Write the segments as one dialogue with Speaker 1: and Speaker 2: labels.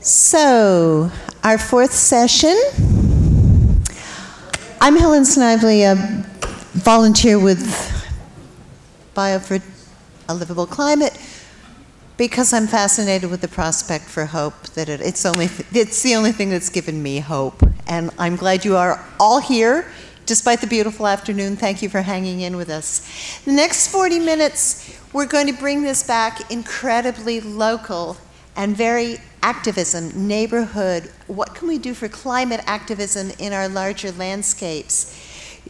Speaker 1: So, our fourth session. I'm Helen Snively, a volunteer with Biodiversity, a Livable Climate, because I'm fascinated with the prospect for hope. That it's the only thing that's given me hope. And I'm glad you are all here, despite the beautiful afternoon. Thank you for hanging in with us. The next 40 minutes, we're going to bring this back incredibly local and very activism, neighborhood. What can we do for climate activism in our larger landscapes?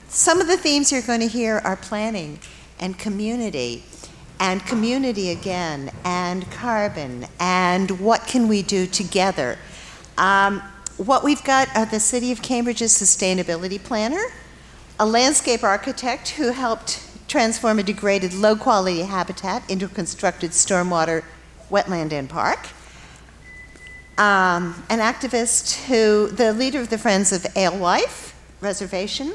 Speaker 1: Some of the themes you're going to hear are planning and community again, and carbon, and what can we do together. What we've got are the City of Cambridge's sustainability planner, a landscape architect who helped transform a degraded low-quality habitat into a constructed stormwater wetland and park, an activist the leader of the Friends of Alewife Reservation,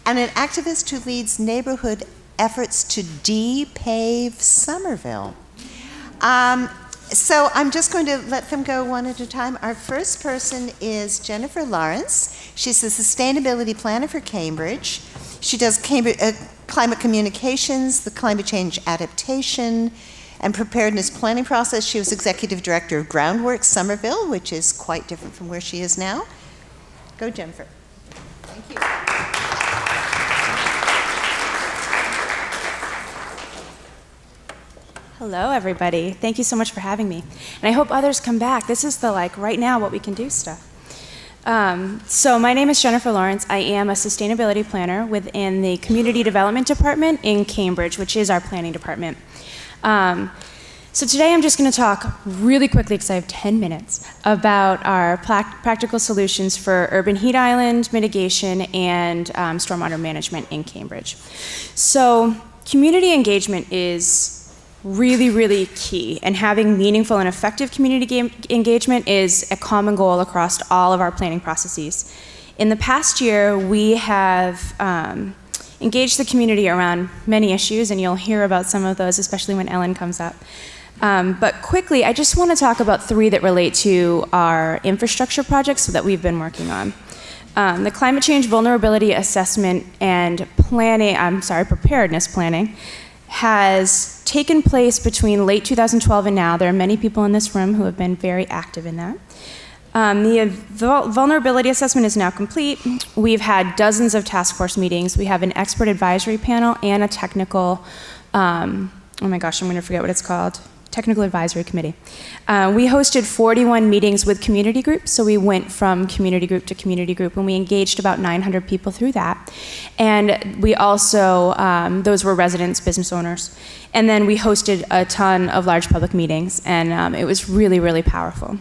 Speaker 1: and an activist who leads neighborhood efforts to depave Somerville. So I'm just going to let them go one at a time. Our first person is Jennifer Lawrence. She's the sustainability planner for Cambridge. She does climate communications, the climate change adaptation, and preparedness planning process. She was executive director of Groundworks Somerville, which is quite different from where she is now. Go, Jennifer. Thank you.
Speaker 2: Hello, everybody. Thank you so much for having me. And I hope others come back. This is the, right now, what we can do stuff. So my name is Jennifer Lawrence. I am a sustainability planner within the Community Development Department in Cambridge, which is our planning department. So today I'm just going to talk really quickly, because I have 10 minutes, about our practical solutions for urban heat island mitigation and stormwater management in Cambridge. So community engagement is really, really key, and having meaningful and effective community engagement is a common goal across all of our planning processes. In the past year, we have engaged the community around many issues, and you'll hear about some of those, especially when Ellen comes up. But quickly, I just want to talk about 3 that relate to our infrastructure projects that we've been working on. The climate change vulnerability assessment and preparedness planning has taken place between late 2012 and now. There are many people in this room who have been very active in that. The vulnerability assessment is now complete. We've had dozens of task force meetings. We have an expert advisory panel and a technical, oh my gosh, I'm going to forget what it's called. Technical Advisory Committee. We hosted 41 meetings with community groups, so we went from community group to community group, and we engaged about 900 people through that. And we also, those were residents, business owners. And then we hosted a ton of large public meetings, and it was really, really powerful.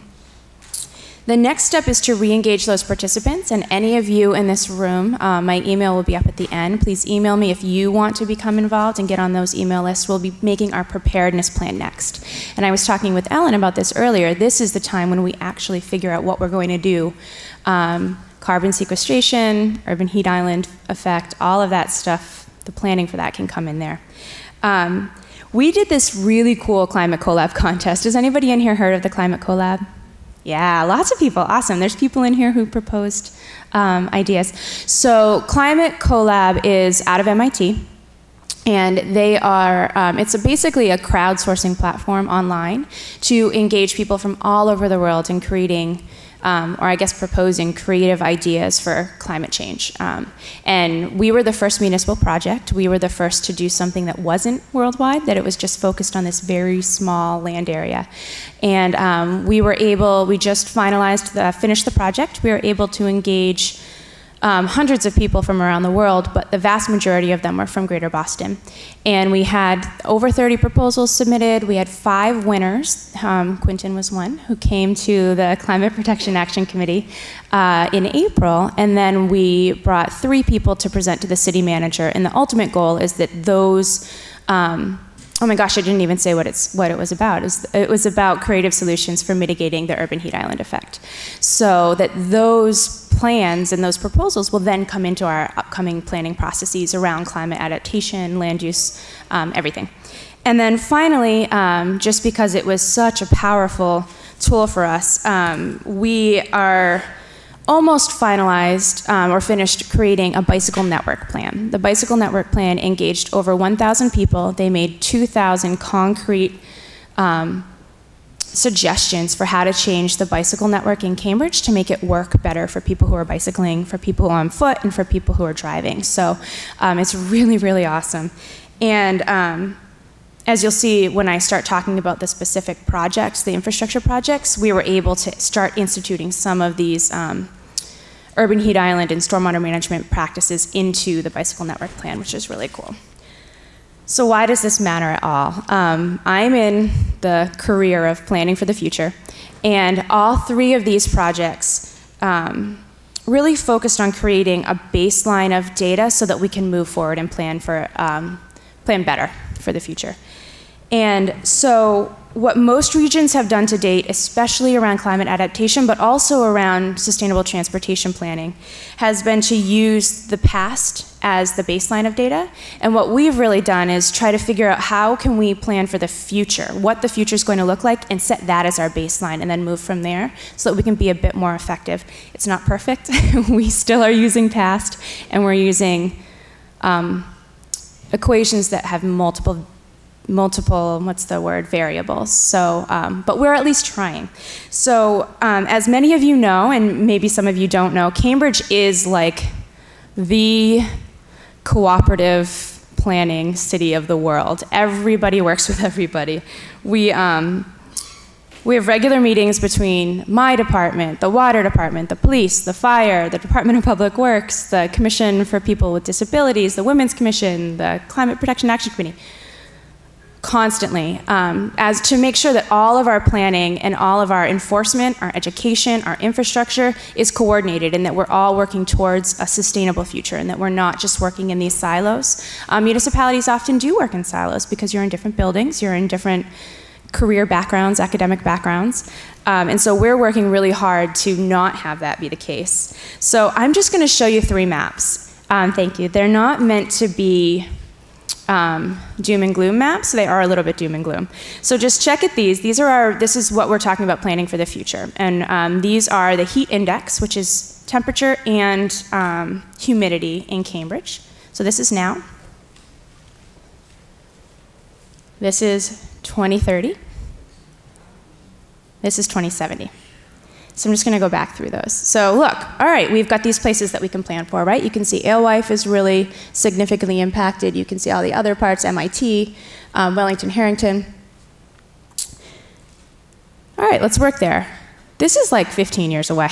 Speaker 2: The next step is to re-engage those participants, and any of you in this room, my email will be up at the end. Please email me if you want to become involved and get on those email lists. We'll be making our preparedness plan next. And I was talking with Ellen about this earlier. This is the time when we actually figure out what we're going to do. Carbon sequestration, urban heat island effect, all of that stuff, the planning for that can come in there. We did this really cool Climate Collab contest. Has anybody in here heard of the Climate Collab? Yeah, lots of people. Awesome. There's people in here who proposed ideas. So Climate Collab is out of MIT, and they are, it's basically a crowdsourcing platform online to engage people from all over the world in creating, or I guess proposing creative ideas for climate change. And we were the first municipal project. We were the first to do something that wasn't worldwide, that it was just focused on this very small land area. And we just finished the project. We were able to engage hundreds of people from around the world, but the vast majority of them were from Greater Boston. And we had over 30 proposals submitted. We had 5 winners. Quinton was one, who came to the Climate Protection Action Committee in April. And then we brought 3 people to present to the city manager. And the ultimate goal is that those, oh my gosh, I didn't even say what it was about. It was about creative solutions for mitigating the urban heat island effect. So that those plans and those proposals will then come into our upcoming planning processes around climate adaptation, land use, everything. And then finally, just because it was such a powerful tool for us. We are almost finalized or finished creating a bicycle network plan. The bicycle network plan engaged over 1,000 people. They made 2,000 concrete suggestions for how to change the bicycle network in Cambridge to make it work better for people who are bicycling, for people who are on foot, and for people who are driving. So it's really, really awesome. And as you'll see when I start talking about the specific projects, the infrastructure projects, we were able to start instituting some of these urban heat island and stormwater management practices into the bicycle network plan, which is really cool. So why does this matter at all? I'm in the career of planning for the future, and all three of these projects really focused on creating a baseline of data so that we can move forward and plan better for the future. And so what most regions have done to date, especially around climate adaptation, but also around sustainable transportation planning, has been to use the past as the baseline of data. And what we've really done is try to figure out how can we plan for the future, what the future is going to look like, and set that as our baseline, and then move from there so that we can be a bit more effective. It's not perfect. We still are using past, and we're using equations that have multiple, what's the word, variables. So, but we're at least trying. So, as many of you know, and maybe some of you don't know, Cambridge is like the cooperative planning city of the world. Everybody works with everybody. We have regular meetings between my department, the water department, the police, the fire, the Department of Public Works, the Commission for People with Disabilities, the Women's Commission, the Climate Protection Action Committee. Constantly, as to make sure that all of our planning and all of our enforcement, our education, our infrastructure is coordinated, and that we're all working towards a sustainable future, and that we're not just working in these silos. Municipalities often do work in silos because you're in different buildings, you're in different career backgrounds, academic backgrounds, and so we're working really hard to not have that be the case. So I'm just going to show you 3 maps. Thank you. They're not meant to be doom and gloom maps. They are a little bit doom and gloom. So just check at these. This is what we're talking about planning for the future. And these are the heat index, which is temperature and humidity in Cambridge. So this is now. This is 2030. This is 2070. So I'm just going to go back through those. So look, all right, we've got these places that we can plan for, right? You can see Alewife is really significantly impacted. You can see all the other parts, MIT, Wellington, Harrington. All right, let's work there. This is like 15 years away.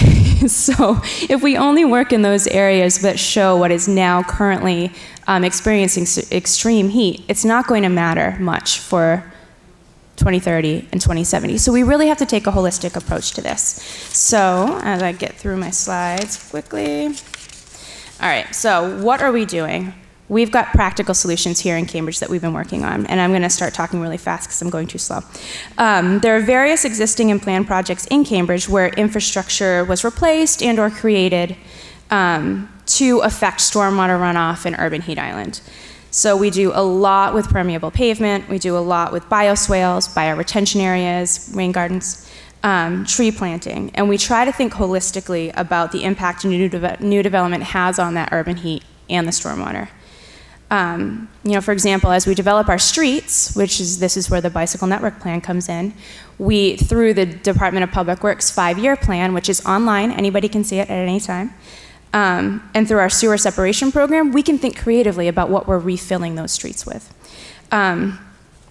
Speaker 2: So if we only work in those areas that show what is now currently experiencing extreme heat, it's not going to matter much for 2030 and 2070. So we really have to take a holistic approach to this. So as I get through my slides quickly. All right, so what are we doing? We've got practical solutions here in Cambridge that we've been working on, and I'm going to start talking really fast because I'm going too slow. There are various existing and planned projects in Cambridge where infrastructure was replaced and or created to affect stormwater runoff in urban heat island. So we do a lot with permeable pavement, we do a lot with bioswales, bioretention areas, rain gardens, tree planting, and we try to think holistically about the impact new development has on that urban heat and the stormwater. You know, for example, as we develop our streets, this is where the bicycle network plan comes in, through the Department of Public Works 5-year plan, which is online, anybody can see it at any time, and through our sewer separation program, we can think creatively about what we're refilling those streets with.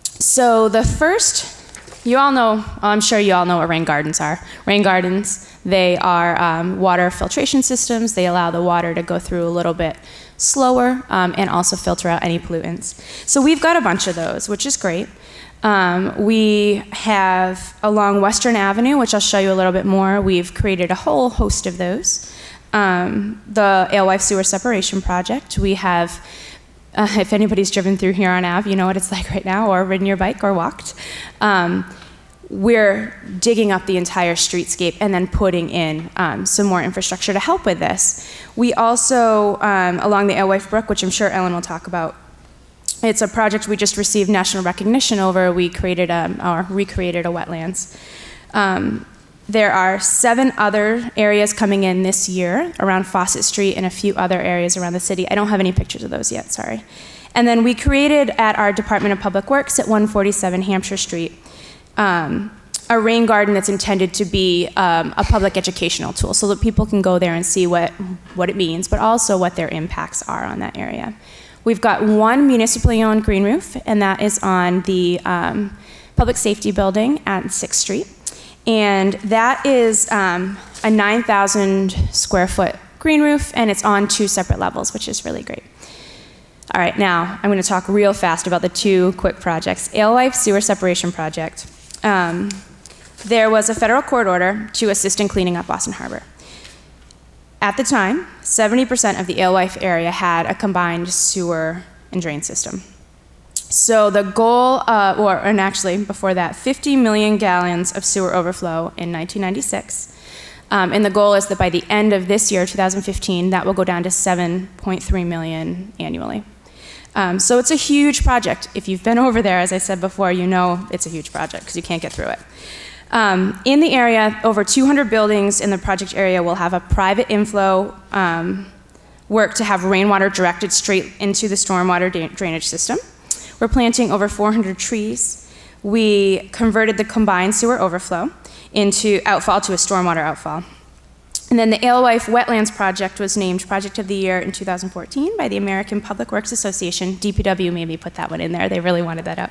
Speaker 2: So the first, you all know, I'm sure you all know what rain gardens are. Rain gardens, they are water filtration systems. They allow the water to go through a little bit slower and also filter out any pollutants. So we've got a bunch of those, which is great. We have along Western Avenue, which I'll show you a little bit more, we've created a whole host of those. The Alewife Sewer Separation Project. We have, if anybody's driven through here on Ave, you know what it's like right now, or ridden your bike or walked. We're digging up the entire streetscape and then putting in some more infrastructure to help with this. We also, along the Alewife Brook, which I'm sure Ellen will talk about, it's a project we just received national recognition over. We created or recreated a wetlands. There are 7 other areas coming in this year around Fawcett Street and a few other areas around the city. I don't have any pictures of those yet, sorry. And then we created at our Department of Public Works at 147 Hampshire Street a rain garden that's intended to be a public educational tool so that people can go there and see what it means, but also what their impacts are on that area. We've got 1 municipally owned green roof, and that is on the Public Safety Building at 6th Street. And that is a 9,000 square foot green roof, and it's on 2 separate levels, which is really great. All right, now I'm going to talk real fast about the 2 quick projects. Alewife Sewer Separation Project. There was a federal court order to assist in cleaning up Boston Harbor. At the time, 70% of the Alewife area had a combined sewer and drain system. So the goal, and actually before that, 50 million gallons of sewer overflow in 1996. And the goal is that by the end of this year, 2015, that will go down to 7.3 million annually. So it's a huge project. If you've been over there, as I said before, you know it's a huge project because you can't get through it. In the area, over 200 buildings in the project area will have a private inflow work to have rainwater directed straight into the stormwater drainage system. We're planting over 400 trees. We converted the combined sewer overflow into outfall to a stormwater outfall. And then the Alewife Wetlands Project was named Project of the Year in 2014 by the American Public Works Association. DPW made me put that one in there. They really wanted that out.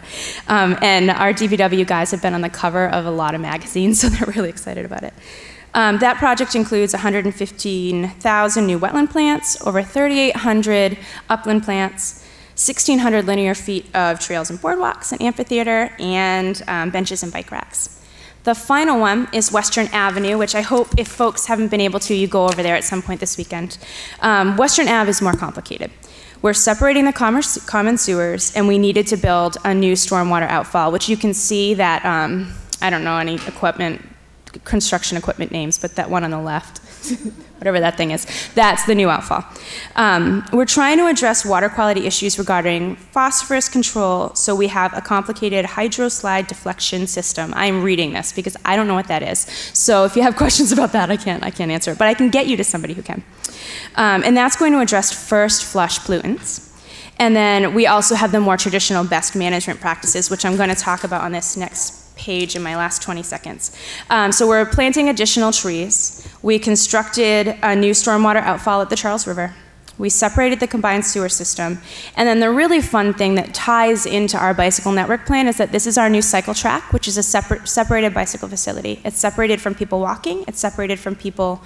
Speaker 2: And our DPW guys have been on the cover of a lot of magazines, so they're really excited about it. That project includes 115,000 new wetland plants, over 3,800 upland plants, 1,600 linear feet of trails and boardwalks, an amphitheater, and benches and bike racks. The final one is Western Avenue, which I hope if folks haven't been able to, you go over there at some point this weekend. Western Ave is more complicated. We're separating the common sewers, and we needed to build a new stormwater outfall, which you can see that, I don't know any construction equipment names, but that one on the left, whatever that thing is, that's the new outfall. We're trying to address water quality issues regarding phosphorus control, so we have a complicated hydroslide deflection system. I'm reading this because I don't know what that is. So if you have questions about that, I can't answer it, but I can get you to somebody who can. And that's going to address first flush pollutants. And then we also have the more traditional best management practices, which I'm going to talk about on this next page in my last 20 seconds. So we're planting additional trees. We constructed a new stormwater outfall at the Charles River. We separated the combined sewer system. And then the really fun thing that ties into our bicycle network plan is that this is our new cycle track, which is a separated bicycle facility. It's separated from people walking. It's separated from people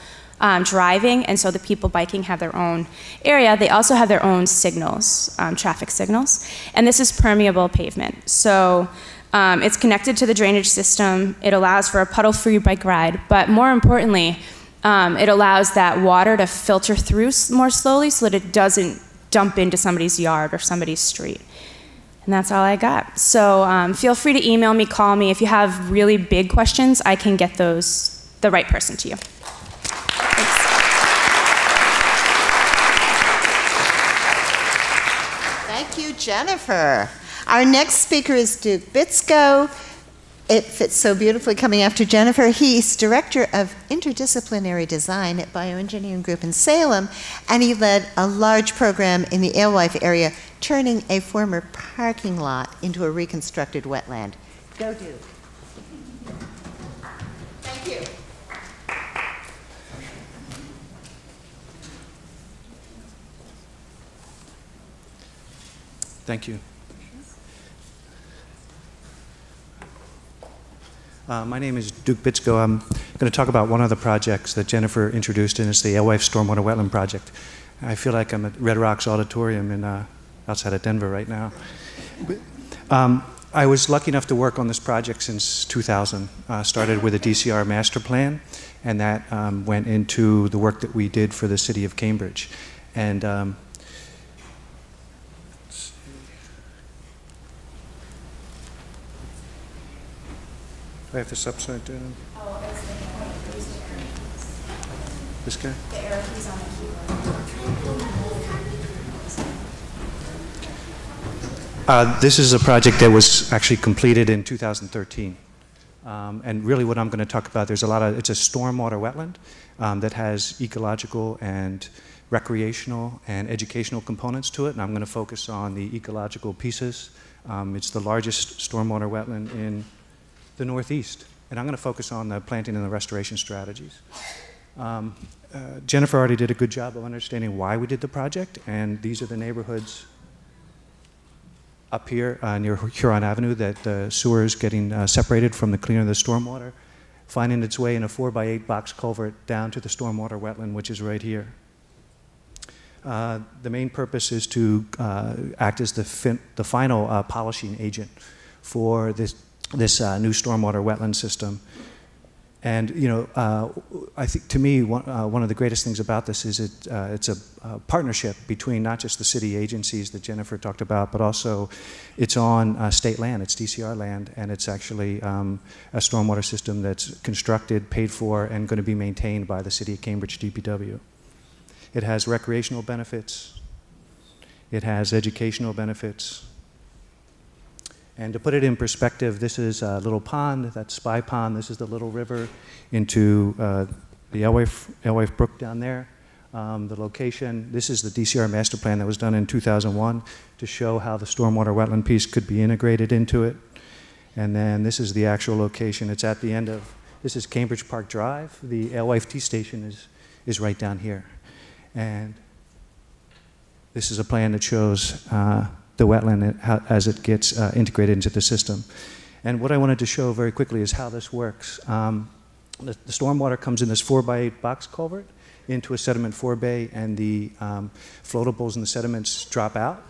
Speaker 2: driving, and so the people biking have their own area. They also have their own signals, traffic signals. And this is permeable pavement. So it's connected to the drainage system. It allows for a puddle-free bike ride, but more importantly, it allows that water to filter through more slowly so that it doesn't dump into somebody's yard or somebody's street. And that's all I got. So feel free to email me, call me. If you have really big questions, I can get those the right person to you. Thanks.
Speaker 1: Thank you, Jennifer. Our next speaker is Duke Bitsko. It fits so beautifully coming after Jennifer. He's Director of Interdisciplinary Design at Bioengineering Group in Salem, and he led a large program in the Alewife area, turning a former parking lot into a reconstructed wetland. Go, Duke. Thank you.
Speaker 3: Thank you. My name is Duke Bitsko. I'm going to talk about one of the projects that Jennifer introduced, and it's the Alewife Stormwater Wetland Project. I feel like I'm at Red Rocks Auditorium outside of Denver right now. I was lucky enough to work on this project since 2000. Started with a DCR master plan, and that went into the work that we did for the city of Cambridge. And do I have this upside down?
Speaker 2: Oh, it's the point. Use the arrow keys.
Speaker 3: This guy?
Speaker 2: The arrow keys on the keyboard.
Speaker 3: This is a project that was actually completed in 2013. And really what I'm going to talk about, it's a stormwater wetland that has ecological and recreational and educational components to it, and I'm going to focus on the ecological pieces. It's the largest stormwater wetland in the Northeast, and I'm going to focus on the planting and the restoration strategies. Jennifer already did a good job of understanding why we did the project, and these are the neighborhoods up here near Huron Avenue that the sewer is getting separated from the cleaner of the stormwater, finding its way in a 4x8 box culvert down to the stormwater wetland, which is right here. The main purpose is to act as the final polishing agent for this new stormwater wetland system. And I think to me one of the greatest things about this is it's a partnership between not just the city agencies that Jennifer talked about, but also it's on state land. It's DCR land, and it's actually a stormwater system that's constructed, paid for, and going to be maintained by the City of Cambridge DPW. It has recreational benefits. It has educational benefits. And to put it in perspective, this is a little pond, that's Spy Pond. This is the little river into the Alewife Brook down there. The location, this is the DCR master plan that was done in 2001 to show how the stormwater wetland piece could be integrated into it. And then this is the actual location. It's at the end of, this is Cambridge Park Drive. The Alewife T station is right down here. And this is a plan that shows the wetland as it gets integrated into the system. And what I wanted to show very quickly is how this works. The stormwater comes in this 4x8 box culvert into a sediment forebay, and the floatables and the sediments drop out.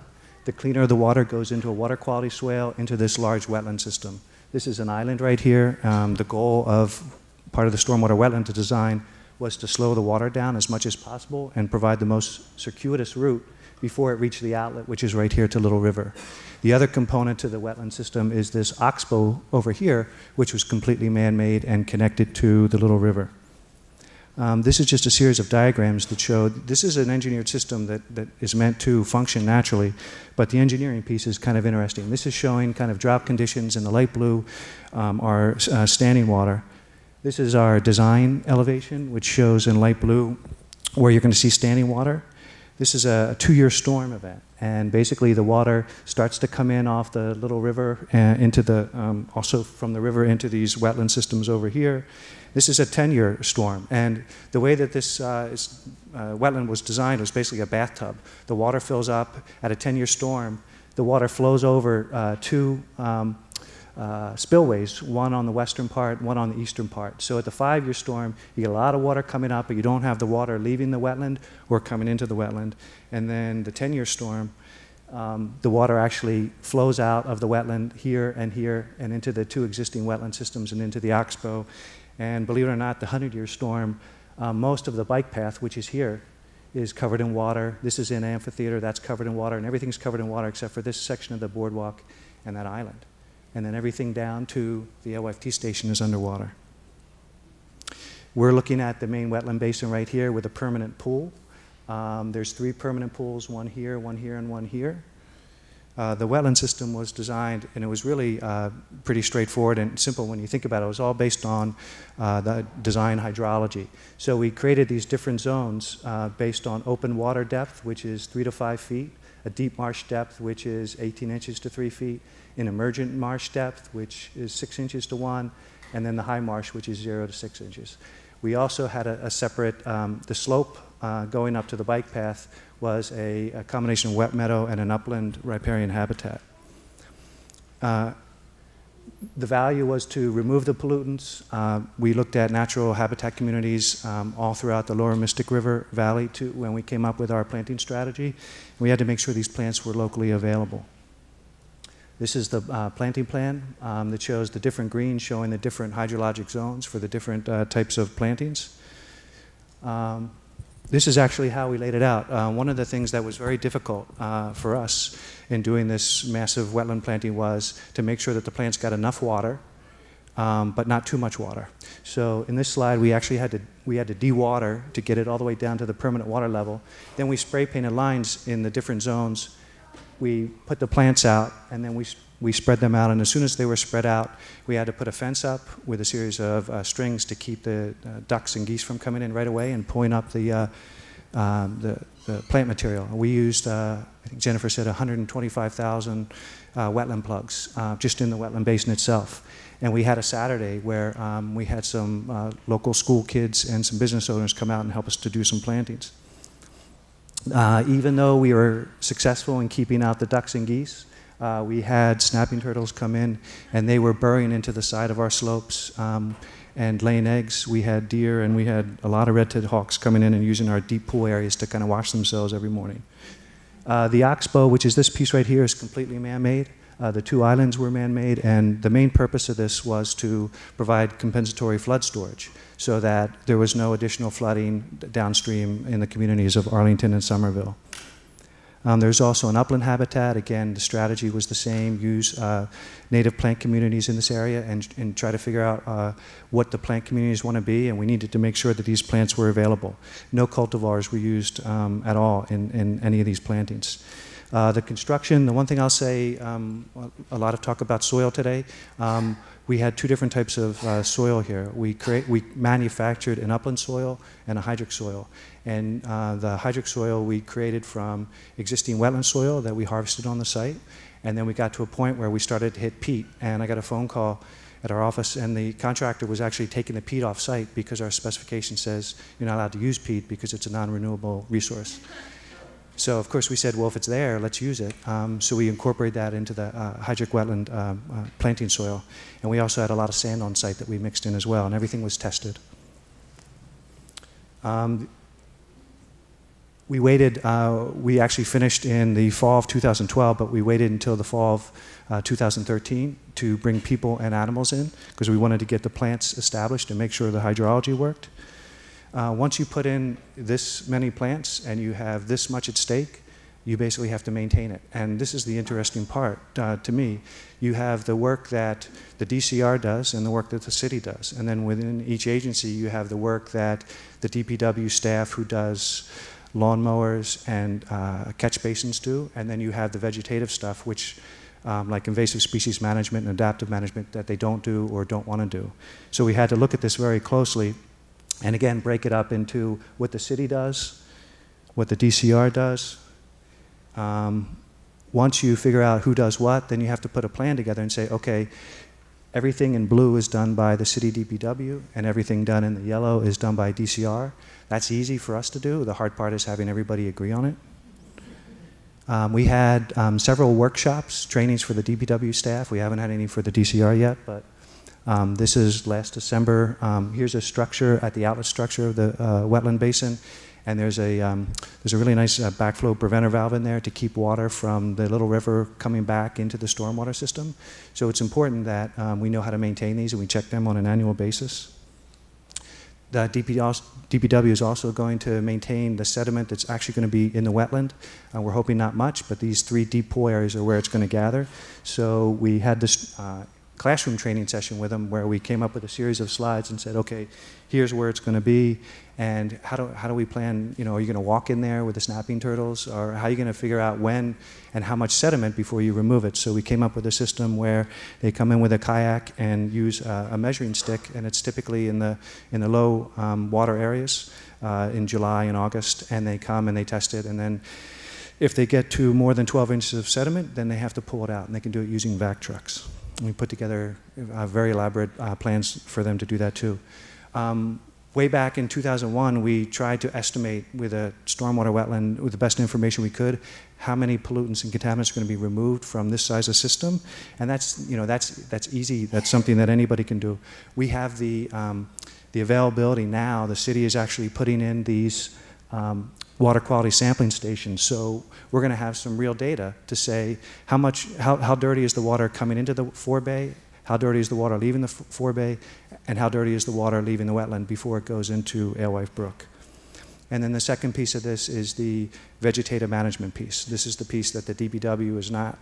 Speaker 3: The cleaner of the water goes into a water quality swale into this large wetland system. This is an island right here. The goal of part of the stormwater wetland design was to slow the water down as much as possible and provide the most circuitous route before it reached the outlet, which is right here to Little River. The other component to the wetland system is this oxbow over here, which was completely man-made and connected to the Little River. This is just a series of diagrams that show this is an engineered system that is meant to function naturally, but the engineering piece is kind of interesting. This is showing kind of drought conditions. In the light blue are standing water. This is our design elevation, which shows in light blue where you're going to see standing water. This is a 2-year storm event, and basically the water starts to come in off the Little River into the, also from the river into these wetland systems over here. This is a 10-year storm, and the way that this wetland was designed was basically a bathtub. The water fills up at a 10-year storm. The water flows over two spillways, one on the western part, one on the eastern part. So at the 5-year storm, you get a lot of water coming up, but you don't have the water leaving the wetland or coming into the wetland. And then the 10-year storm, the water actually flows out of the wetland here and into the 2 existing wetland systems and into the oxbow. And believe it or not, the 100-year storm, most of the bike path, which is here, is covered in water. This is in amphitheater, that's covered in water, and everything's covered in water except for this section of the boardwalk and that island. And then everything down to the Alewife T station is underwater. We're looking at the main wetland basin right here with a permanent pool. There's 3 permanent pools, one here, and one here. The wetland system was designed, and it was really pretty straightforward and simple when you think about it. It was all based on the design hydrology. So we created these different zones based on open water depth, which is 3 to 5 feet, a deep marsh depth, which is 18 inches to 3 feet, an emergent marsh depth, which is 6 inches to 1, and then the high marsh, which is 0 to 6 inches. We also had a separate, the slope going up to the bike path was a combination of wet meadow and an upland riparian habitat. The value was to remove the pollutants. We looked at natural habitat communities all throughout the lower Mystic River Valley when we came up with our planting strategy. We had to make sure these plants were locally available. This is the planting plan that shows the different greens showing the different hydrologic zones for the different types of plantings. This is actually how we laid it out. One of the things that was very difficult for us in doing this massive wetland planting was to make sure that the plants got enough water, but not too much water. So in this slide, we actually had to de-water to get it all the way down to the permanent water level. Then we spray painted lines in the different zones we put the plants out, and then we spread them out, and as soon as they were spread out, we had to put a fence up with a series of strings to keep the ducks and geese from coming in right away and pulling up the plant material. We used, I think Jennifer said, 125,000 wetland plugs just in the wetland basin itself. And we had a Saturday where we had some local school kids and some business owners come out and help us to do some plantings. Even though we were successful in keeping out the ducks and geese, we had snapping turtles come in, and they were burrowing into the side of our slopes and laying eggs. We had deer, and we had a lot of red-tailed hawks coming in and using our deep pool areas to kind of wash themselves every morning. The oxbow, which is this piece right here, is completely man-made. The 2 islands were man-made, and the main purpose of this was to provide compensatory flood storage so that there was no additional flooding downstream in the communities of Arlington and Somerville. There's also an upland habitat. Again, the strategy was the same: use native plant communities in this area and try to figure out what the plant communities want to be, and we needed to make sure that these plants were available. No cultivars were used at all in any of these plantings. The construction, the one thing I'll say, a lot of talk about soil today. We had 2 different types of soil here. We manufactured an upland soil and a hydric soil. And the hydric soil we created from existing wetland soil that we harvested on the site. And then we got to a point where we started to hit peat. And I got a phone call at our office, and the contractor was actually taking the peat off site because our specification says you're not allowed to use peat because it's a non-renewable resource. So of course we said, well, if it's there, let's use it. So we incorporated that into the hydric wetland planting soil. And we also had a lot of sand on site that we mixed in as well, and everything was tested. We waited, we actually finished in the fall of 2012, but we waited until the fall of 2013 to bring people and animals in because we wanted to get the plants established and make sure the hydrology worked. Once you put in this many plants and you have this much at stake, you basically have to maintain it. And this is the interesting part to me. You have the work that the DCR does and the work that the city does. And then within each agency, you have the work that the DPW staff who does lawnmowers and catch basins do. And then you have the vegetative stuff, which like invasive species management and adaptive management that they don't do or don't want to do. So we had to look at this very closely. And again, break it up into what the city does, what the DCR does. Once you figure out who does what, then you have to put a plan together and say, okay, everything in blue is done by the city DPW, and everything done in the yellow is done by DCR. That's easy for us to do. The hard part is having everybody agree on it. We had several workshops, trainings for the DPW staff. We haven't had any for the DCR yet, but this is last December. Here's a structure at the outlet structure of the wetland basin, and there's a really nice backflow preventer valve in there to keep water from the little river coming back into the stormwater system. So it's important that we know how to maintain these and we check them on an annual basis. The DPW is also going to maintain the sediment that's actually going to be in the wetland. We're hoping not much, but these 3 deep pool areas are where it's going to gather. So we had this classroom training session with them where we came up with a series of slides and said, okay, here's where it's going to be, and how do we plan, you know, are you going to walk in there with the snapping turtles, or how are you going to figure out when and how much sediment before you remove it? So we came up with a system where they come in with a kayak and use a measuring stick, and it's typically in the low water areas in July and August, and they come and they test it, and then if they get to more than 12 inches of sediment, then they have to pull it out, and they can do it using vac trucks. We put together very elaborate plans for them to do that too. Way back in 2001, we tried to estimate with a stormwater wetland, with the best information we could, how many pollutants and contaminants are going to be removed from this size of system, and that's, you know, that's easy. That's something that anybody can do. We have the availability now. The city is actually putting in these water quality sampling stations. So we're going to have some real data to say how dirty is the water coming into the forebay, how dirty is the water leaving the forebay, and how dirty is the water leaving the wetland before it goes into Alewife Brook. And then the second piece of this is the vegetative management piece. This is the piece that the DPW is not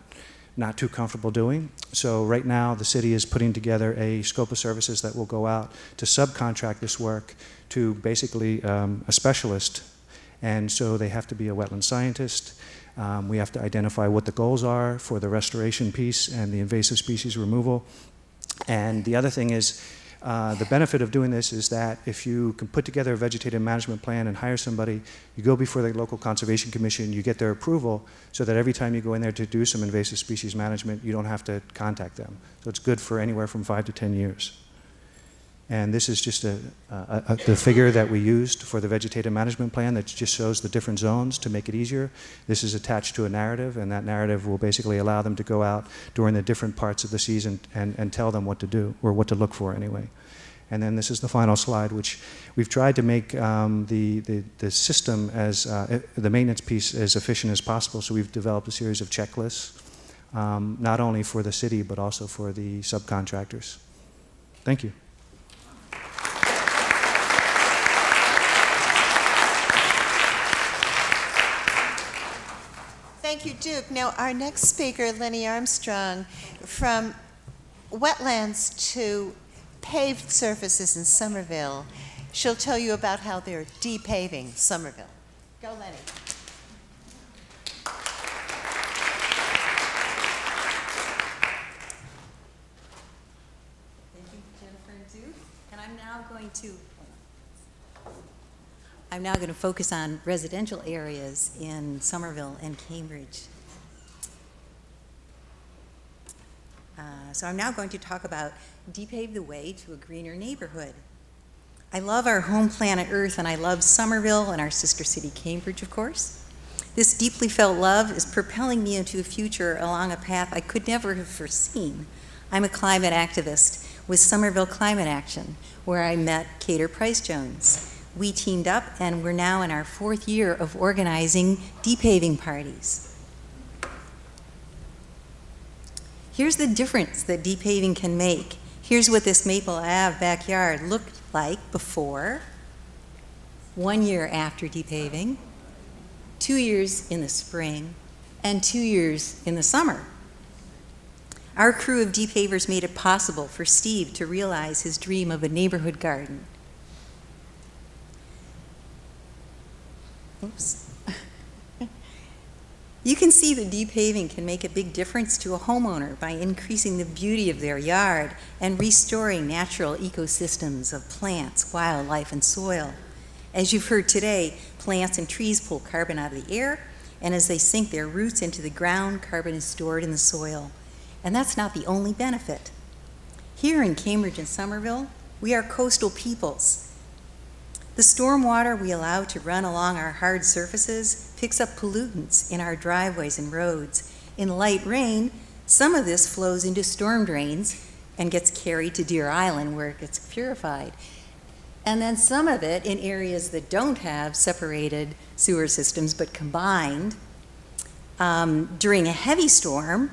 Speaker 3: too comfortable doing. So right now the city is putting together a scope of services that will go out to subcontract this work to basically a specialist. And so they have to be a wetland scientist. We have to identify what the goals are for the restoration piece and the invasive species removal. And the other thing is, the benefit of doing this is that if you can put together a vegetative management plan and hire somebody, you go before the local conservation commission, you get their approval, so that every time you go in there to do some invasive species management, you don't have to contact them. So it's good for anywhere from 5 to 10 years. And this is just the figure that we used for the vegetative management plan that just shows the different zones to make it easier. This is attached to a narrative, and that narrative will basically allow them to go out during the different parts of the season and tell them what to do, or what to look for anyway. And then this is the final slide, which we've tried to make the system as, the maintenance piece as efficient as possible. So we've developed a series of checklists, not only for the city, but also for the subcontractors. Thank you.
Speaker 1: Thank you, Duke. Now, our next speaker, Lenni Armstrong, from wetlands to paved surfaces in Somerville. She'll tell you about how they're depaving Somerville. Go, Lenni.
Speaker 4: Thank you, Jennifer and Duke. And I'm now going to focus on residential areas in Somerville and Cambridge. So I'm now going to talk about Depave the Way to a Greener Neighborhood. I love our home planet Earth, and I love Somerville and our sister city Cambridge, of course. This deeply felt love is propelling me into a future along a path I could never have foreseen. I'm a climate activist with Somerville Climate Action, where I met Cater Price Jones. We teamed up, and we're now in our 4th year of organizing depaving parties. Here's the difference that depaving can make. Here's what this Maple Ave backyard looked like before, 1 year after depaving, 2 years in the spring, and 2 years in the summer. Our crew of depavers made it possible for Steve to realize his dream of a neighborhood garden. Oops. You can see that depaving can make a big difference to a homeowner by increasing the beauty of their yard and restoring natural ecosystems of plants, wildlife, and soil. As you've heard today, plants and trees pull carbon out of the air, and as they sink their roots into the ground, carbon is stored in the soil. And that's not the only benefit. Here in Cambridge and Somerville, we are coastal peoples. The stormwater we allow to run along our hard surfaces picks up pollutants in our driveways and roads. In light rain, some of this flows into storm drains and gets carried to Deer Island where it gets purified. And then some of it in areas that don't have separated sewer systems but combined. During a heavy storm,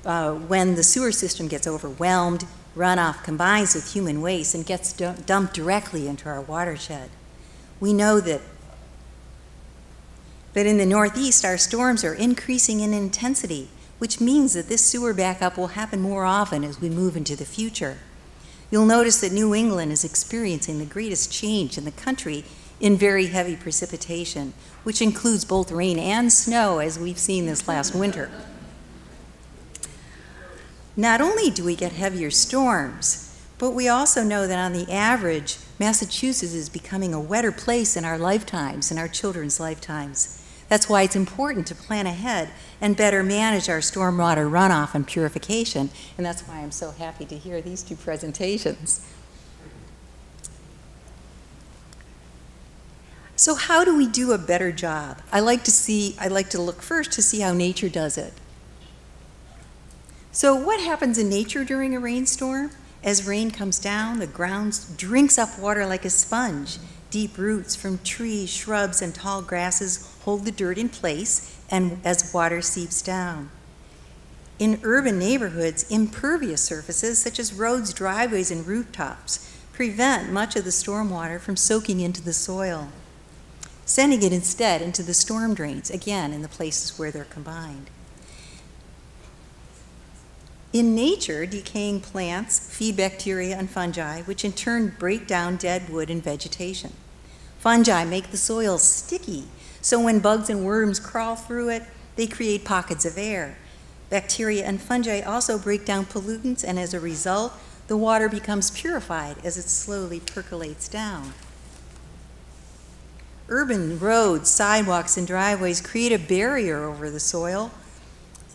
Speaker 4: when the sewer system gets overwhelmed, runoff combines with human waste and gets dumped directly into our watershed. We know that in the Northeast, our storms are increasing in intensity, which means that this sewer backup will happen more often as we move into the future. You'll notice that New England is experiencing the greatest change in the country in very heavy precipitation, which includes both rain and snow, as we've seen this last winter. Not only do we get heavier storms, but we also know that on the average, Massachusetts is becoming a wetter place in our lifetimes, in our children's lifetimes. That's why it's important to plan ahead and better manage our stormwater runoff and purification, and that's why I'm so happy to hear these two presentations. So how do we do a better job? I like to look first to see how nature does it. So what happens in nature during a rainstorm? As rain comes down, the ground drinks up water like a sponge. Deep roots from trees, shrubs, and tall grasses hold the dirt in place and as water seeps down. In urban neighborhoods, impervious surfaces such as roads, driveways, and rooftops prevent much of the stormwater from soaking into the soil, sending it instead into the storm drains, again in the places where they're combined. In nature, decaying plants feed bacteria and fungi, which in turn break down dead wood and vegetation. Fungi make the soil sticky, so when bugs and worms crawl through it, they create pockets of air. Bacteria and fungi also break down pollutants, and as a result, the water becomes purified as it slowly percolates down. Urban roads, sidewalks, and driveways create a barrier over the soil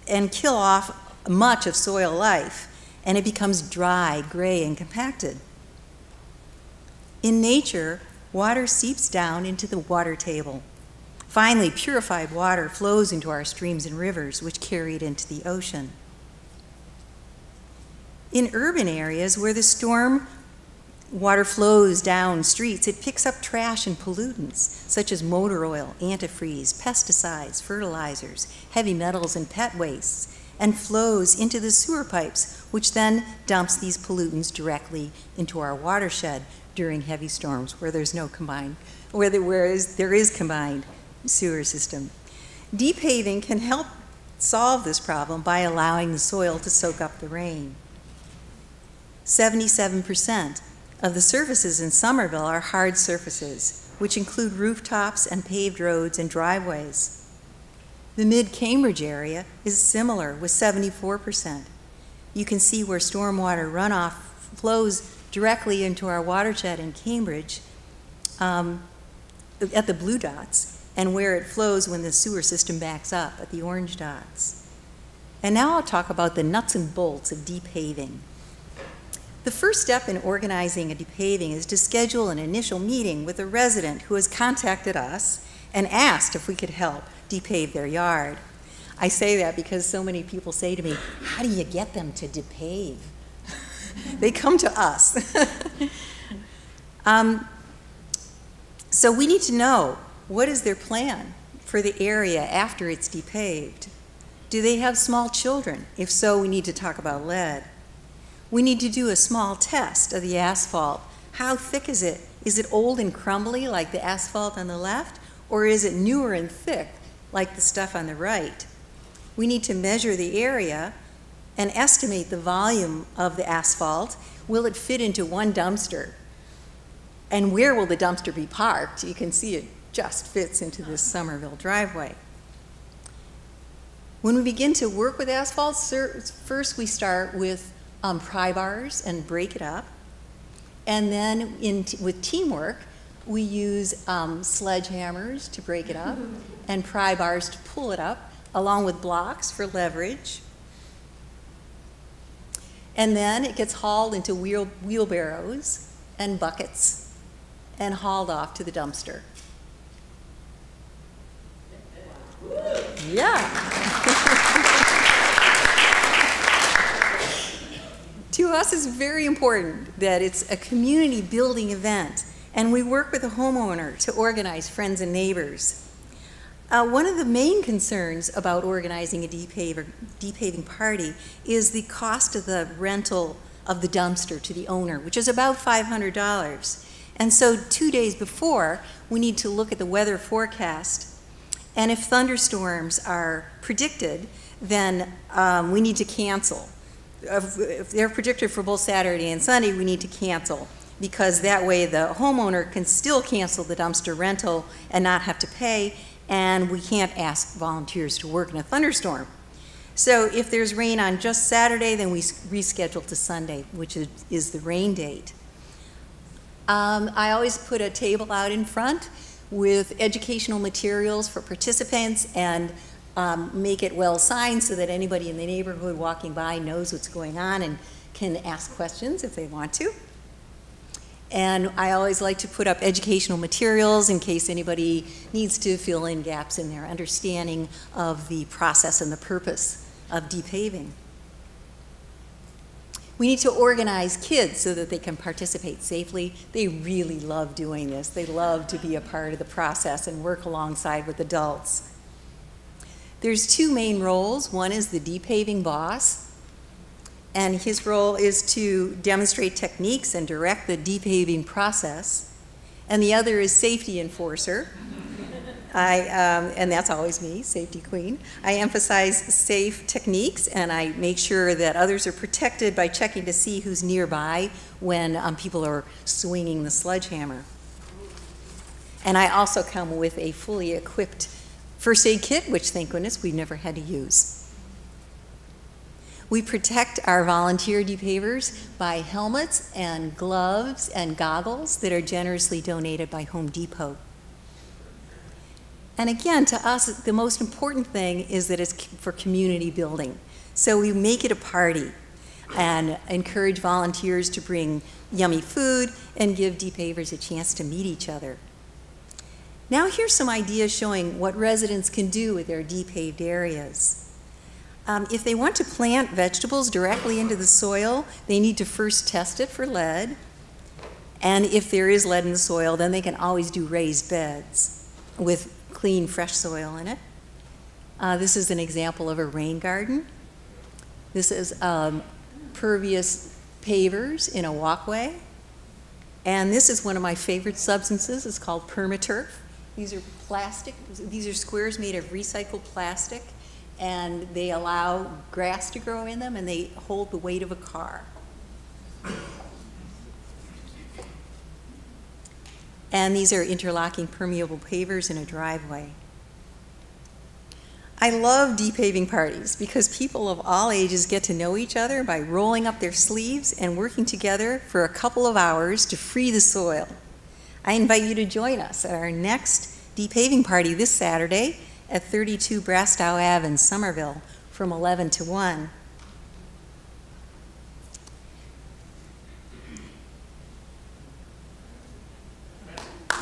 Speaker 4: and kill off much of soil life, and it becomes dry, gray, and compacted. In nature, water seeps down into the water table. Finally, purified water flows into our streams and rivers, which carry it into the ocean. In urban areas where the storm water flows down streets, it picks up trash and pollutants, such as motor oil, antifreeze, pesticides, fertilizers, heavy metals, and pet wastes, and flows into the sewer pipes, which then dumps these pollutants directly into our watershed during heavy storms where there's no combined, where there is combined sewer system. Depaving can help solve this problem by allowing the soil to soak up the rain. 77% of the surfaces in Somerville are hard surfaces, which include rooftops and paved roads and driveways. The mid-Cambridge area is similar with 74%. You can see where stormwater runoff flows directly into our watershed in Cambridge at the blue dots, and where it flows when the sewer system backs up at the orange dots. And now I'll talk about the nuts and bolts of depaving. The first step in organizing a depaving is to schedule an initial meeting with a resident who has contacted us and asked if we could help depave their yard. I say that because so many people say to me, how do you get them to depave? They come to us. So we need to know, what is their plan for the area after it's depaved? Do they have small children? If so, we need to talk about lead. We need to do a small test of the asphalt. How thick is it? Is it old and crumbly like the asphalt on the left? Or is it newer and thick like the stuff on the right? We need to measure the area and estimate the volume of the asphalt. Will it fit into one dumpster? And where will the dumpster be parked? You can see it just fits into this Somerville driveway. When we begin to work with asphalt, first we start with pry bars and break it up. And then with teamwork, we use sledgehammers to break it up and pry bars to pull it up, along with blocks for leverage. And then it gets hauled into wheelbarrows and buckets and hauled off to the dumpster. Yeah. To us, it's very important that it's a community building event, and we work with a homeowner to organize friends and neighbors. One of the main concerns about organizing a depaving party is the cost of the rental of the dumpster to the owner, which is about $500. And so 2 days before, we need to look at the weather forecast, and if thunderstorms are predicted, then we need to cancel. If they're predicted for both Saturday and Sunday, we need to cancel, because that way the homeowner can still cancel the dumpster rental and not have to pay, and we can't ask volunteers to work in a thunderstorm. So if there's rain on just Saturday, then we reschedule to Sunday, which is the rain date. I always put a table out in front with educational materials for participants and make it well signed so that anybody in the neighborhood walking by knows what's going on and can ask questions if they want to. And I always like to put up educational materials in case anybody needs to fill in gaps in their understanding of the process and the purpose of depaving. We need to organize kids so that they can participate safely. They really love doing this. They love to be a part of the process and work alongside with adults. There's two main roles. One is the depaving boss, and his role is to demonstrate techniques and direct the depaving process. And the other is safety enforcer. And that's always me, safety queen. I emphasize safe techniques, and I make sure that others are protected by checking to see who's nearby when people are swinging the sledgehammer. And I also come with a fully equipped first aid kit, which thank goodness we've never had to use. We protect our volunteer depavers by helmets and gloves and goggles that are generously donated by Home Depot. And again, to us, the most important thing is that it's for community building. So we make it a party and encourage volunteers to bring yummy food and give depavers a chance to meet each other. Now here's some ideas showing what residents can do with their depaved areas. If they want to plant vegetables directly into the soil, they need to first test it for lead. And if there is lead in the soil, then they can always do raised beds with clean, fresh soil in it. This is an example of a rain garden. This is pervious pavers in a walkway. And this is one of my favorite substances. It's called permaturf. These are plastic. These are squares made of recycled plastic, and they allow grass to grow in them, and they hold the weight of a car. And these are interlocking permeable pavers in a driveway. I love depaving parties because people of all ages get to know each other by rolling up their sleeves and working together for a couple of hours to free the soil. I invite you to join us at our next depaving party this Saturday at 32 Brastow Ave in Somerville from 11 to 1.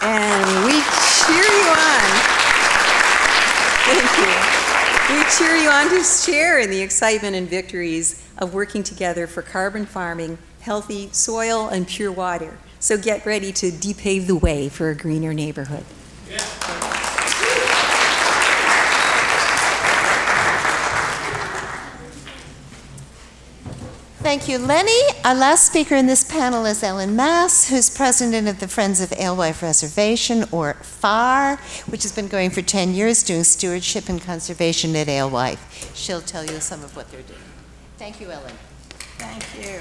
Speaker 4: And we cheer you on. Thank you. We cheer you on to share in the excitement and victories of working together for carbon farming, healthy soil, and pure water. So get ready to depave the way for a greener neighborhood. Yeah.
Speaker 1: Thank you, Lenny. Our last speaker in this panel is Ellen Mass, who's president of the Friends of Alewife Reservation, or FAR, which has been going for 10 years doing stewardship and conservation at Alewife. She'll tell you some of what they're doing. Thank you, Ellen.
Speaker 5: Thank you.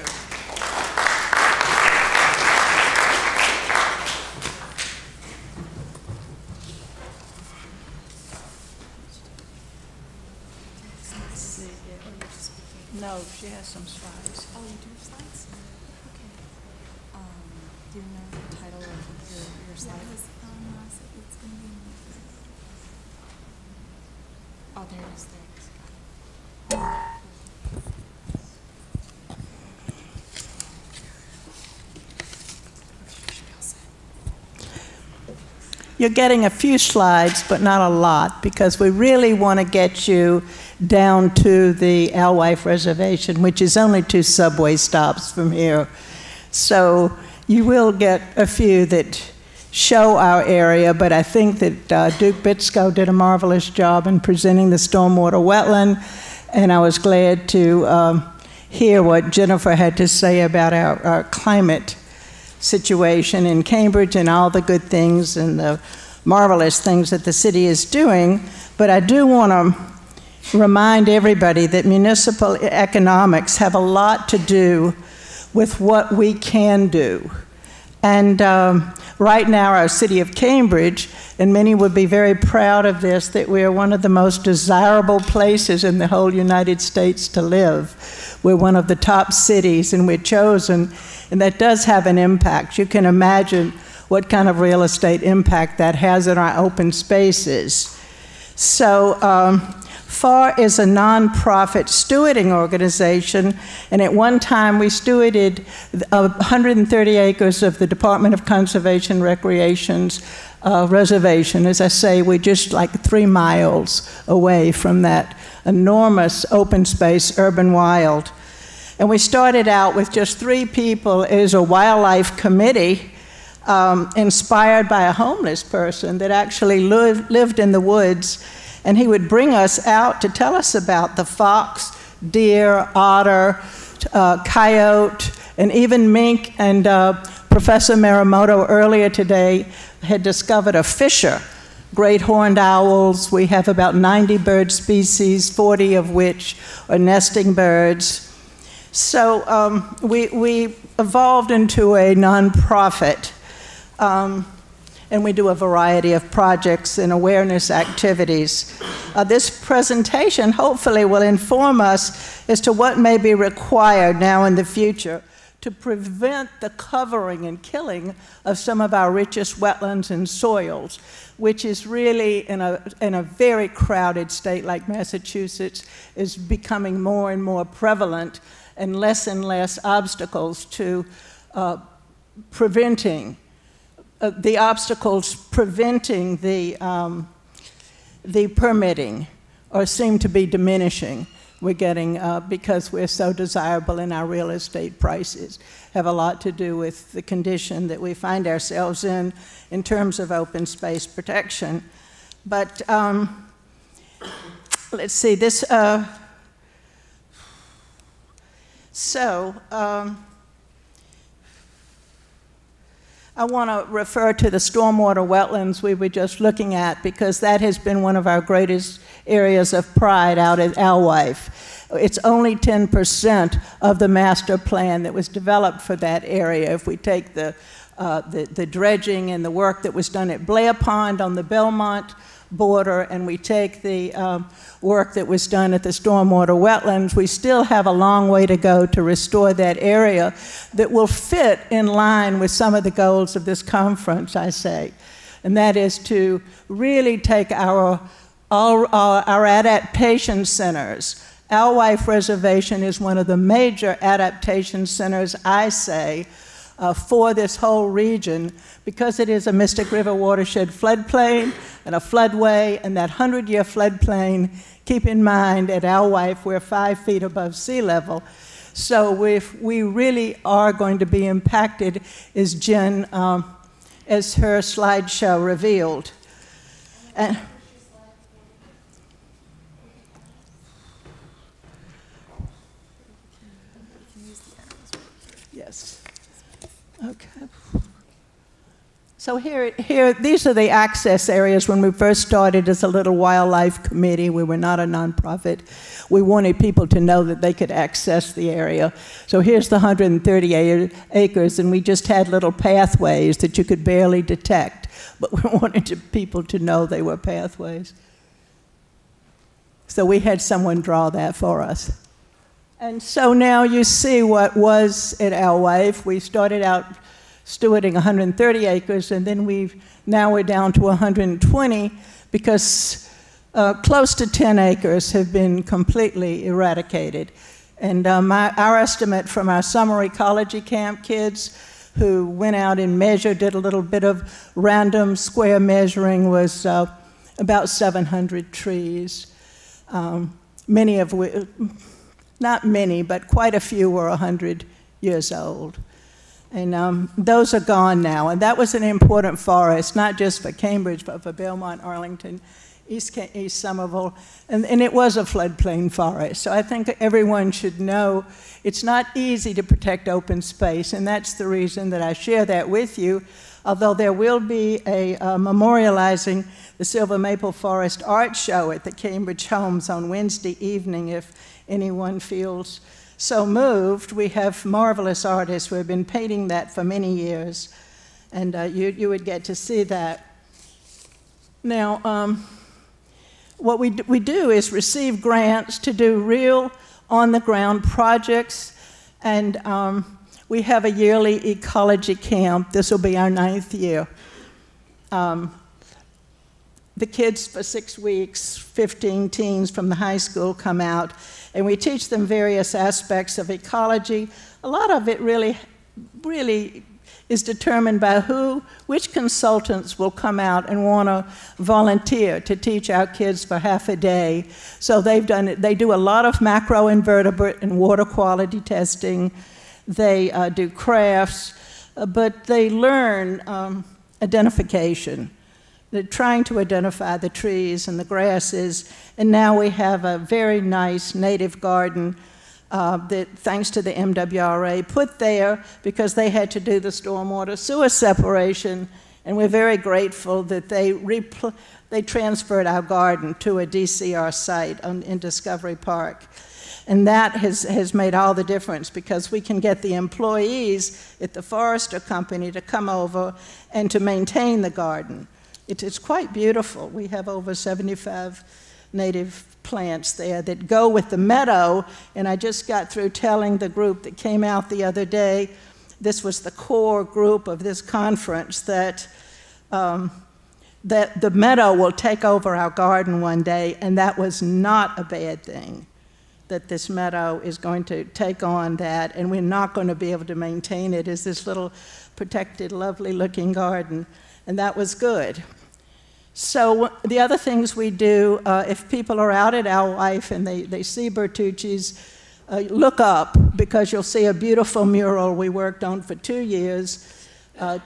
Speaker 5: No, she has some slides.
Speaker 6: Oh, you do have slides? Okay. Do you know the title of your slide? Yeah, it's going to be... Oh, there it is. There it is.
Speaker 5: You're getting a few slides, but not a lot, because we really want to get you down to the Alewife Reservation, which is only 2 subway stops from here. So you will get a few that show our area, but I think that Duke Bitsko did a marvelous job in presenting the stormwater wetland, and I was glad to hear what Jennifer had to say about our climate situation in Cambridge and all the good things and the marvelous things that the city is doing. But I do want to remind everybody that municipal economics have a lot to do with what we can do. And right now, our city of Cambridge, and many would be very proud of this, that we are one of the most desirable places in the whole United States to live. We're one of the top cities, and we're chosen, and that does have an impact. You can imagine what kind of real estate impact that has in our open spaces. So FAR is a nonprofit stewarding organization, and at one time we stewarded 130 acres of the Department of Conservation Recreation's reservation. As I say, we're just like 3 miles away from that enormous open space urban wild. And we started out with just 3 people as a wildlife committee, inspired by a homeless person that actually lived in the woods. And he would bring us out to tell us about the fox, deer, otter, coyote, and even mink. And Professor Maramoto earlier today had discovered a fisher, great horned owls. We have about 90 bird species, 40 of which are nesting birds. So we evolved into a nonprofit. and we do a variety of projects and awareness activities. This presentation hopefully will inform us as to what may be required now in the future to prevent the covering and killing of some of our richest wetlands and soils, which is really, in a very crowded state like Massachusetts, is becoming more and more prevalent, and less obstacles to preventing the permitting or seem to be diminishing. We're getting, because we're so desirable in our real estate prices, have a lot to do with the condition that we find ourselves in terms of open space protection. But let's see, this, I want to refer to the stormwater wetlands we were just looking at, because that has been one of our greatest areas of pride out at Alewife. It's only 10% of the master plan that was developed for that area. If we take the dredging and the work that was done at Blair Pond on the Belmont border, and we take the work that was done at the stormwater wetlands, we still have a long way to go to restore that area that will fit in line with some of the goals of this conference, I say. And that is to really take our adaptation centers. Alewife Reservation is one of the major adaptation centers, I say, for this whole region, because it is a Mystic River watershed floodplain and a floodway, and that 100-year floodplain, keep in mind, at Alewife, we're 5 feet above sea level. So if we really are going to be impacted, as Jen, as her slideshow revealed. And yes. Okay. So here, these are the access areas. When we first started as a little wildlife committee, we were not a nonprofit. We wanted people to know that they could access the area. So here's the 138 acres, and we just had little pathways that you could barely detect, but we wanted people to know they were pathways. So we had someone draw that for us. And so now you see what was at Alewife. We started out stewarding 130 acres, and then now we're down to 120, because close to 10 acres have been completely eradicated. And our estimate from our summer ecology camp kids who went out and measured, did a little bit of random square measuring, was about 700 trees. Many of which, not many, but quite a few were 100 years old. And those are gone now. And that was an important forest, not just for Cambridge, but for Belmont, Arlington, East Somerville. And it was a floodplain forest. So I think everyone should know it's not easy to protect open space. And that's the reason that I share that with you. Although there will be a memorializing the Silver Maple Forest art show at the Cambridge Homes on Wednesday evening, if anyone feels so moved. We have marvelous artists who have been painting that for many years, and you would get to see that. Now, what we do is receive grants to do real on-the-ground projects, and we have a yearly ecology camp. This will be our 9th year. The kids for 6 weeks, 15 teens from the high school come out, and we teach them various aspects of ecology. A lot of it really is determined by which consultants will come out and want to volunteer to teach our kids for half a day. So they do a lot of macroinvertebrate and water quality testing. They do crafts, but they learn identification. They're trying to identify the trees and the grasses, and now we have a very nice native garden that, thanks to the MWRA, put there because they had to do the stormwater sewer separation, and we're very grateful that they transferred our garden to a DCR site in Discovery Park. And that has made all the difference, because we can get the employees at the forester company to come over and to maintain the garden. It's quite beautiful. We have over 75 native plants there that go with the meadow. And I just got through telling the group that came out the other day, this was the core group of this conference, that that the meadow will take over our garden one day, and that was not a bad thing, that this meadow is going to take on that, and we're not going to be able to maintain it as this little protected, lovely looking garden, and that was good. So the other things we do, if people are out at Alewife and they see Bertucci's, look up, because you'll see a beautiful mural we worked on for 2 years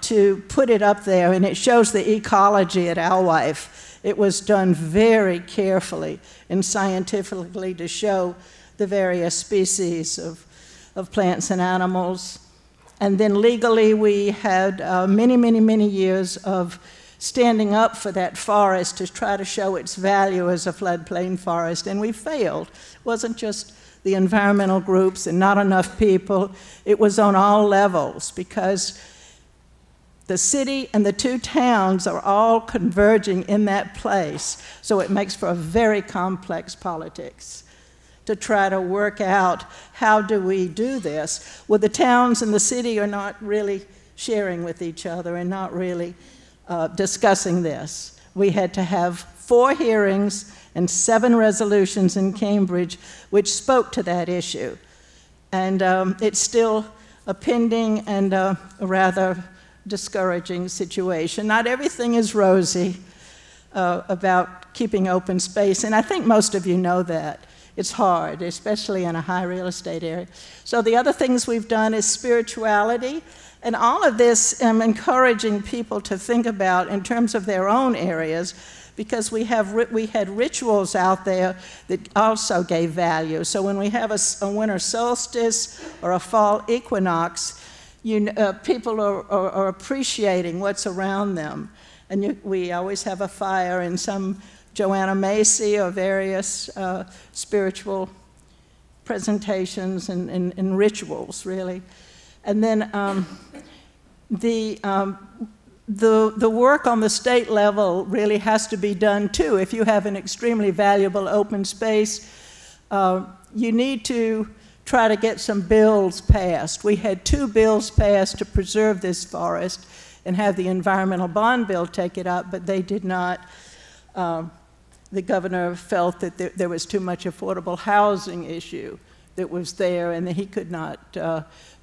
Speaker 5: to put it up there, and it shows the ecology at Alewife. It was done very carefully and scientifically to show the various species of plants and animals. And then legally, we had many, many, many years of standing up for that forest to try to show its value as a floodplain forest, and we failed. It wasn't just the environmental groups and not enough people. It was on all levels, because the city and the 2 towns are all converging in that place. So it makes for a very complex politics to try to work out, how do we do this? Well, the towns and the city are not really sharing with each other and not really discussing this. We had to have 4 hearings and 7 resolutions in Cambridge which spoke to that issue. And it's still a pending and a rather discouraging situation. Not everything is rosy about keeping open space, and I think most of you know that. It's hard, especially in a high real estate area. So the other things we've done is spirituality, and all of this I'm encouraging people to think about in terms of their own areas, because we had rituals out there that also gave value. So when we have a winter solstice or a fall equinox, people are appreciating what's around them. And we always have a fire and some Joanna Macy or various spiritual presentations and rituals, really. And then the work on the state level really has to be done too. If you have an extremely valuable open space, you need to try to get some bills passed. We had 2 bills passed to preserve this forest and have the environmental bond bill take it up, but they did not. The governor felt that there was too much affordable housing issue that was there, and that he could not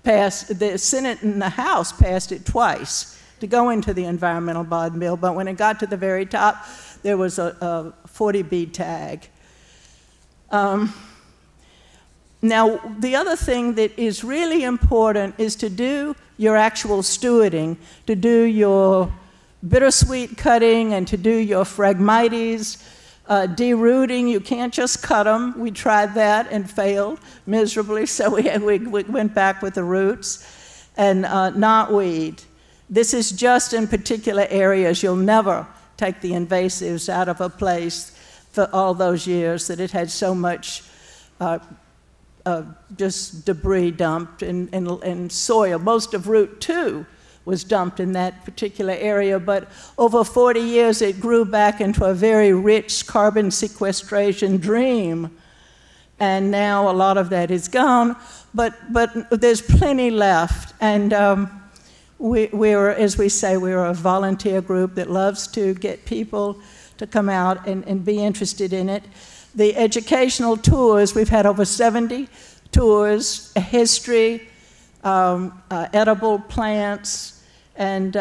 Speaker 5: pass. The Senate and the House passed it twice to go into the environmental bond bill, but when it got to the very top, there was a 40B tag. Now, the other thing that is really important is to do your actual stewarding, to do your bittersweet cutting and to do your phragmites, derooting. You can't just cut them. We tried that and failed miserably, so we went back with the roots. And knotweed. This is just in particular areas. You'll never take the invasives out of a place for all those years that it had so much just debris dumped and soil. Most of Route 2 was dumped in that particular area, but over 40 years it grew back into a very rich carbon sequestration dream. And now a lot of that is gone, but there's plenty left. And we're, as we say, we're a volunteer group that loves to get people to come out and be interested in it. The educational tours, we've had over 70 tours, history, edible plants, and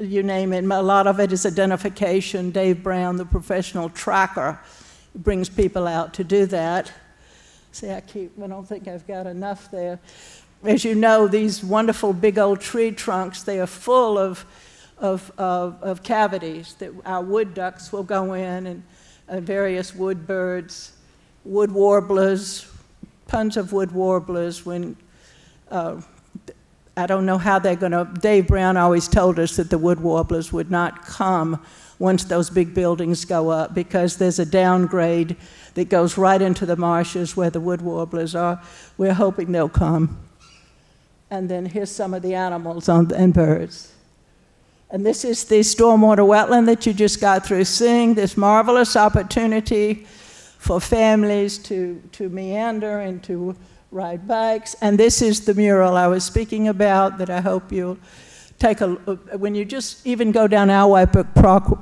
Speaker 5: you name it. A lot of it is identification. Dave Brown, the professional tracker, brings people out to do that. See, I don't think I've got enough there. As you know, these wonderful big old tree trunks, they are full of cavities that our wood ducks will go in, and various wood birds, wood warblers, tons of wood warblers. When I don't know how they're going to, Dave Brown always told us that the wood warblers would not come once those big buildings go up, because there's a downgrade that goes right into the marshes where the wood warblers are. We're hoping they'll come. And then here's some of the animals and birds. And this is the stormwater wetland that you just got through seeing, this marvelous opportunity for families to meander and to ride bikes. And this is the mural I was speaking about that I hope you'll take a, when you just even go down Alewife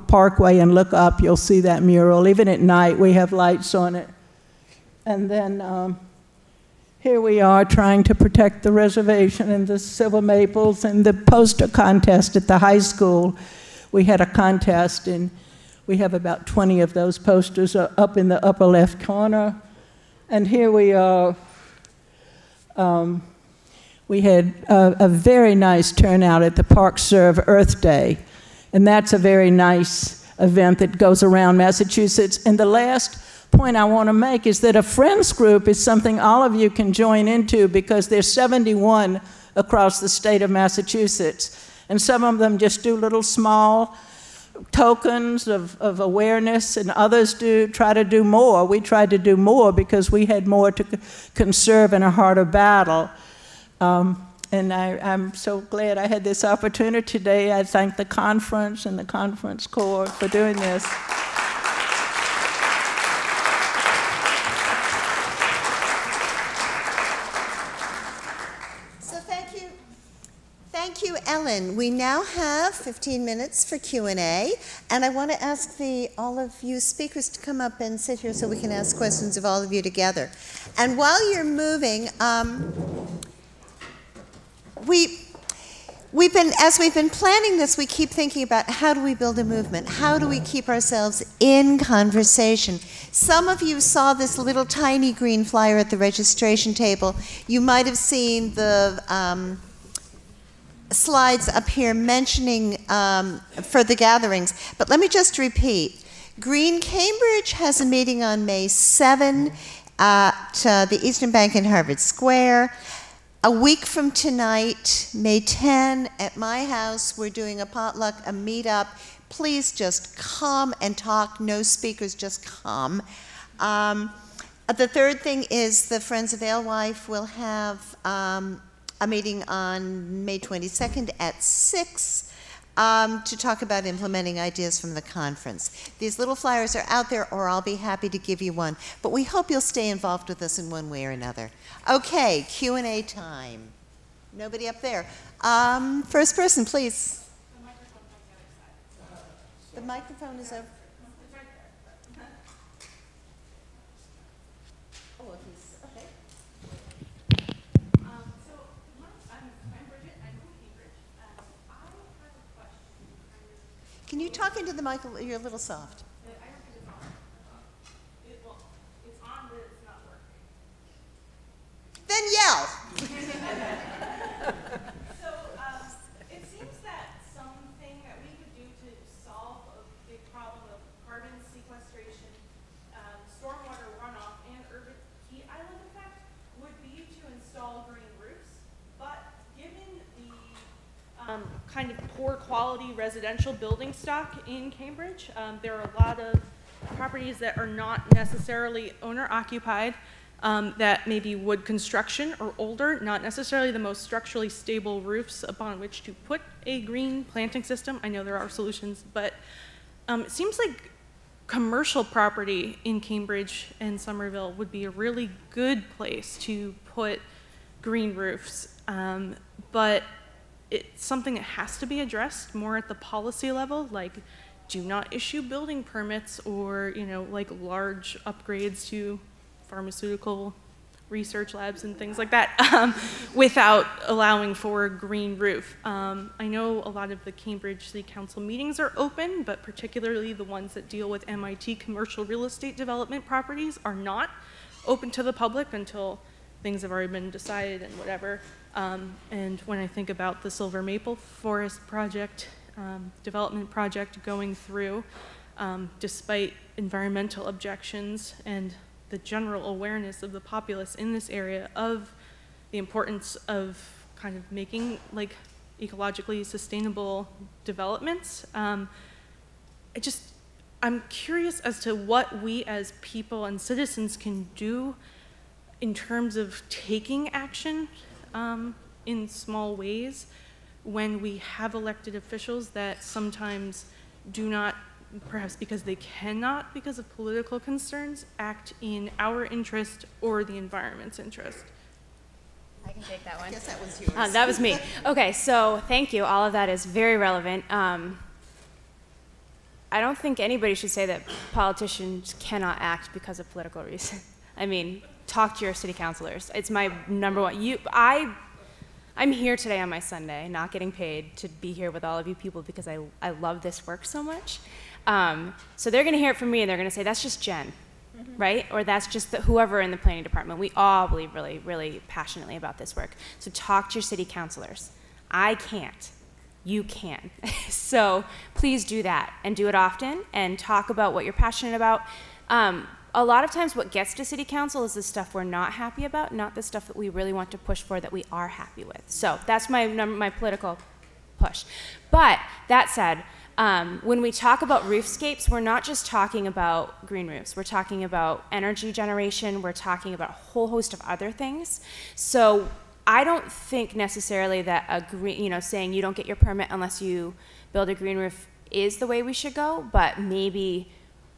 Speaker 5: Parkway and look up, you'll see that mural. Even at night, we have lights on it. And then here we are trying to protect the reservation and the silver maples and the poster contest at the high school. We had a contest, and we have about 20 of those posters up in the upper left corner. And here we are. We had a very nice turnout at the Park Serve Earth Day, and that's a very nice event that goes around Massachusetts. And the last point I want to make is that a friends group is something all of you can join into, because there's 71 across the state of Massachusetts, and some of them just do little small tokens of awareness, and others try to do more. We tried to do more because we had more to conserve in a harder battle. And I'm so glad I had this opportunity today. I thank the conference and the conference corps for doing this.
Speaker 1: So thank you, Ellen. We now have 15 minutes for Q&A, and I want to ask all of you speakers to come up and sit here so we can ask questions of all of you together. And while you're moving, as we've been planning this, we keep thinking about how do we build a movement? How do we keep ourselves in conversation? Some of you saw this little tiny green flyer at the registration table. You might have seen the slides up here mentioning further gatherings, but let me just repeat. Green Cambridge has a meeting on May 7 at the Eastern Bank in Harvard Square. A week from tonight, May 10, at my house, we're doing a potluck, a meetup. Please just come and talk. No speakers, just come. The third thing is the Friends of Alewife will have a meeting on May 22nd at 6 to talk about implementing ideas from the conference. These little flyers are out there, or I'll be happy to give you one. But we hope you'll stay involved with us in one way or another. Okay, Q&A time. Nobody up there. First person, please. The microphone is over. Oh, he's okay. Can you talk into the mic? You're a little soft.
Speaker 7: It's on, but it's not working.
Speaker 1: Then yell.
Speaker 7: So it seems that something that we could do to solve a big problem of carbon sequestration, stormwater runoff, and urban heat island effect would be to install green roofs. But given the kind of poor quality residential building stock in Cambridge, there are a lot of properties that are not necessarily owner occupied, that may be wood construction or older, not necessarily the most structurally stable roofs upon which to put a green planting system. I know there are solutions, but it seems like commercial property in Cambridge and Somerville would be a really good place to put green roofs, but it's something that has to be addressed more at the policy level, like do not issue building permits or, like large upgrades to pharmaceutical research labs and things like that without allowing for a green roof. I know a lot of the Cambridge City Council meetings are open, but particularly the ones that deal with MIT commercial real estate development properties are not open to the public until things have already been decided and whatever. And when I think about the Silver Maple Forest project, development project going through, despite environmental objections and the general awareness of the populace in this area of the importance of kind of making like ecologically sustainable developments. I'm curious as to what we as people and citizens can do in terms of taking action in small ways when we have elected officials that sometimes do not, perhaps because they cannot, because of political concerns, act in our interest or the environment's interest.
Speaker 2: I can take that one.
Speaker 1: I guess that was yours.
Speaker 2: That was me. Okay, so thank you. All of that is very relevant. I don't think anybody should say that politicians cannot act because of political reasons. I mean, talk to your city councilors. It's my number one. I'm here today on my Sunday, not getting paid to be here with all of you people because I love this work so much. So they're going to hear it from me, and they're going to say, that's just Jen, right? Or that's just whoever in the planning department. We all believe really, really passionately about this work. So talk to your city councilors. I can't. You can. So please do that, and do it often, and talk about what you're passionate about. A lot of times what gets to city council is the stuff we're not happy about, not the stuff that we really want to push for that we are happy with. So that's my political push. But that said, when we talk about roofscapes, we're not just talking about green roofs. We're talking about energy generation. We're talking about a whole host of other things. So I don't think necessarily that saying you don't get your permit unless you build a green roof is the way we should go, but maybe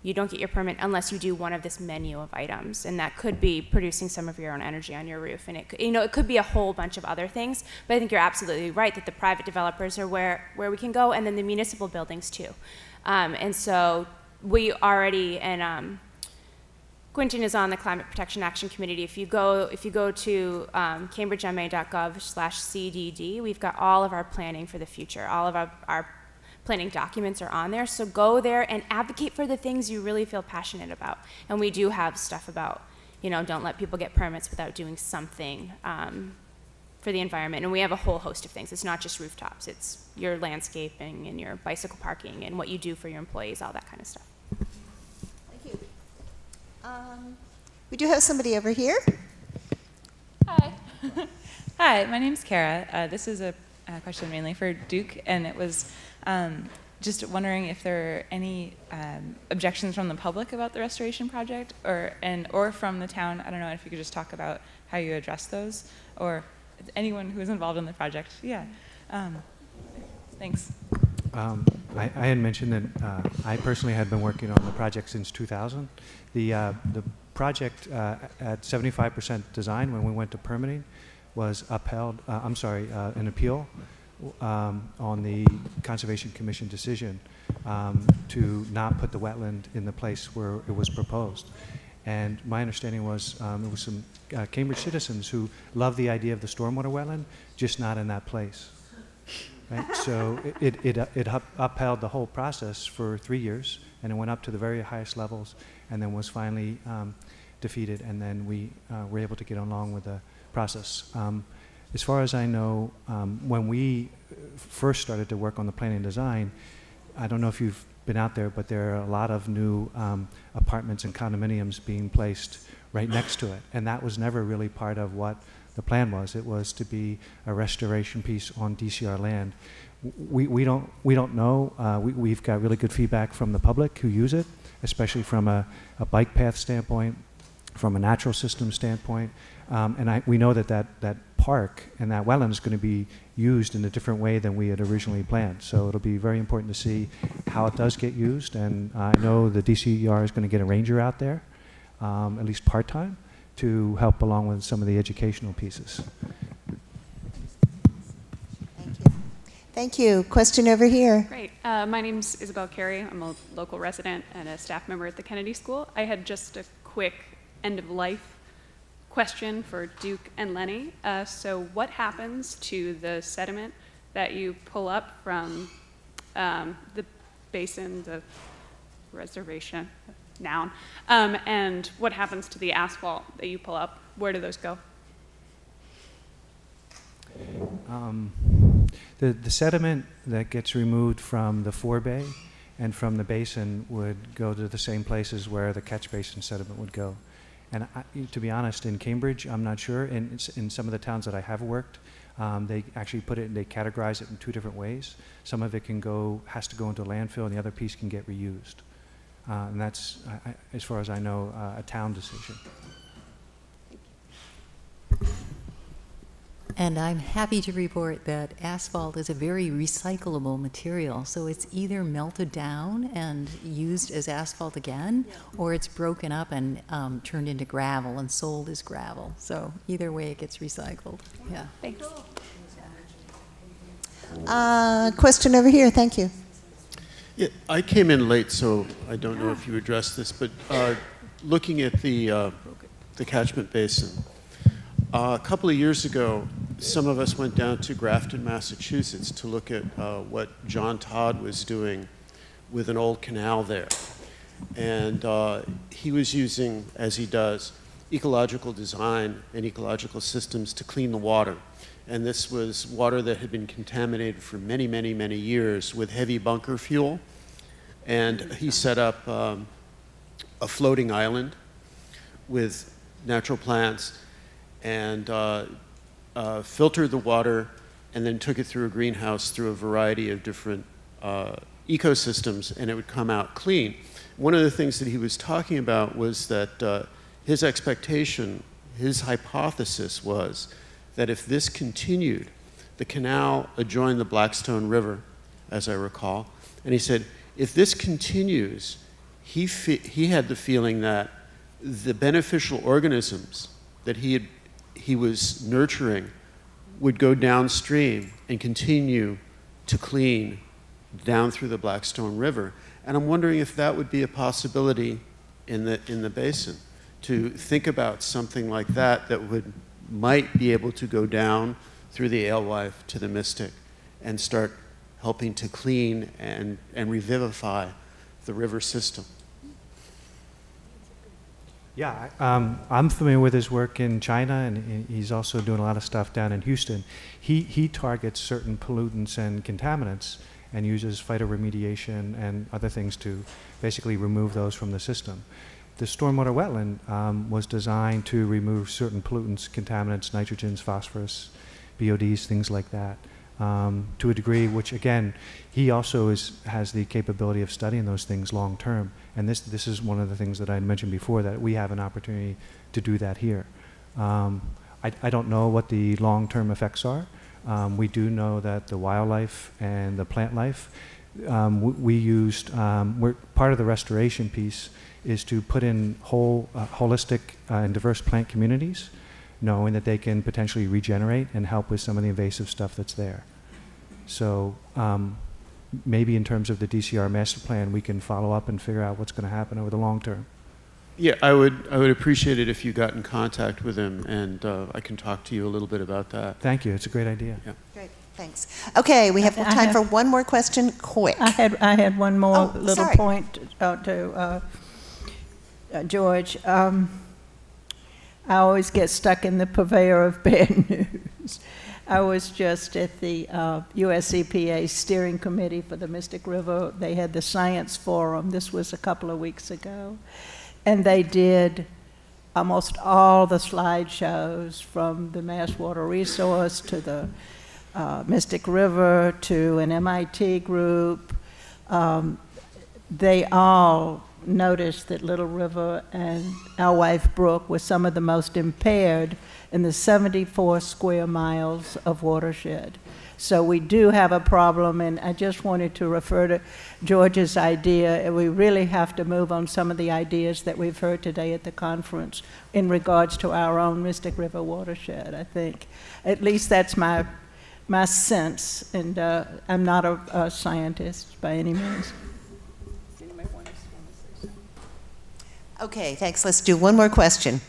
Speaker 2: you don't get your permit unless you do one of this menu of items, and that could be producing some of your own energy on your roof, and it could be a whole bunch of other things. But I think you're absolutely right that the private developers are where we can go, and then the municipal buildings too. And so we already, and Quentin is on the Climate Protection Action Committee. If you go to cambridgema.gov/CDD, we've got all of our planning for the future. All of our planning documents are on there. So go there and advocate for the things you really feel passionate about. And we do have stuff about, don't let people get permits without doing something for the environment. And we have a whole host of things. It's not just rooftops. It's your landscaping and your bicycle parking and what you do for your employees, all that kind of stuff.
Speaker 1: Thank you. We do have somebody over here.
Speaker 8: Hi. Hi, my name's Kara. This is a question mainly for Duke, and it was just wondering if there are any objections from the public about the restoration project, or from the town. I don't know if you could just talk about how you address those, or anyone who is involved in the project. Yeah. Thanks.
Speaker 3: I had mentioned that I personally had been working on the project since 2000. The project at 75% design, when we went to permitting, was upheld. An appeal on the Conservation Commission decision to not put the wetland in the place where it was proposed. And my understanding was there was some Cambridge citizens who loved the idea of the stormwater wetland, just not in that place. Right? So it upheld the whole process for 3 years, and it went up to the very highest levels, and then was finally defeated, and then we were able to get along with the process. As far as I know, when we first started to work on the planning and design, I don't know if you've been out there, but there are a lot of new apartments and condominiums being placed right next to it, and that was never really part of what the plan was. It was to be a restoration piece on DCR land. We don't know. We've got really good feedback from the public who use it, especially from a bike path standpoint, from a natural system standpoint, and we know that park and that wetland is going to be used in a different way than we had originally planned. So it'll be very important to see how it does get used, and I know the DCR is going to get a ranger out there, at least part-time, to help along with some of the educational pieces.
Speaker 1: Thank you. Thank you. Question over here.
Speaker 9: Great. My name's Isabel Carey. I'm a local resident and a staff member at the Kennedy School. I had just a quick end-of-life question for Duke and Lenni. So what happens to the sediment that you pull up from the basin, the reservation, noun, and what happens to the asphalt that you pull up? Where do those go?
Speaker 3: The sediment that gets removed from the forebay and from the basin would go to the same places where the catch basin sediment would go. And to be honest, in Cambridge, I'm not sure. In some of the towns that I have worked, They actually they categorize it in 2 different ways. Some of it has to go into landfill, and the other piece can get reused. And that's, as far as I know, a town decision.
Speaker 4: And I'm happy to report that asphalt is a very recyclable material. So it's either melted down and used as asphalt again, or it's broken up and turned into gravel and sold as gravel. So either way, it gets recycled. Yeah.
Speaker 9: Thanks.
Speaker 1: Question over here, thank you.
Speaker 10: Yeah, I came in late, so I don't know if you addressed this, but looking at the catchment basin, a couple of years ago, some of us went down to Grafton, Massachusetts to look at what John Todd was doing with an old canal there. And he was using, as he does, ecological design and ecological systems to clean the water. And this was water that had been contaminated for many, many, many years with heavy bunker fuel. And he set up a floating island with natural plants and filtered the water and then took it through a greenhouse through a variety of different ecosystems, and it would come out clean. One of the things that he was talking about was that his expectation, his hypothesis was that if this continued, the canal adjoined the Blackstone River, as I recall, and he said, if this continues, he had the feeling that the beneficial organisms that he was nurturing would go downstream and continue to clean down through the Blackstone River. And I'm wondering if that would be a possibility in the basin, to think about something like that might be able to go down through the Alewife to the Mystic and start helping to clean and revivify the river system.
Speaker 3: Yeah, I'm familiar with his work in China, and he's also doing a lot of stuff down in Houston. He targets certain pollutants and contaminants and uses phytoremediation and other things to basically remove those from the system. The stormwater wetland was designed to remove certain pollutants, contaminants, nitrogens, phosphorus, BODs, things like that, to a degree which, again, he also has the capability of studying those things long term. And this is one of the things that I mentioned before, that we have an opportunity to do that here. I don't know what the long-term effects are. We do know that the wildlife and the plant life, we used, part of the restoration piece is to put in holistic and diverse plant communities, knowing that they can potentially regenerate and help with some of the invasive stuff that's there. So maybe in terms of the DCR master plan, we can follow up and figure out what's going to happen over the long term.
Speaker 10: Yeah, I would appreciate it if you got in contact with him, and I can talk to you a little bit about that.
Speaker 3: Thank you. It's a great idea.
Speaker 10: Yeah.
Speaker 1: Great, thanks. Okay, we have time for one more question, quick.
Speaker 5: I had one more little
Speaker 1: sorry.
Speaker 5: point to George. I always get stuck in the purveyor of bad news. I was just at the US EPA steering committee for the Mystic River. They had the science forum. This was a couple of weeks ago. And they did almost all the slideshows, from the mass water resource to the Mystic River to an MIT group. They all noticed that Little River and Alewife Brook were some of the most impaired in the 74 square miles of watershed. So we do have a problem, and I just wanted to refer to George's idea. We really have to move on some of the ideas that we've heard today at the conference in regards to our own Mystic River watershed, I think. At least that's my sense, and I'm not a scientist by any means.
Speaker 1: Okay, thanks. Let's do one more question.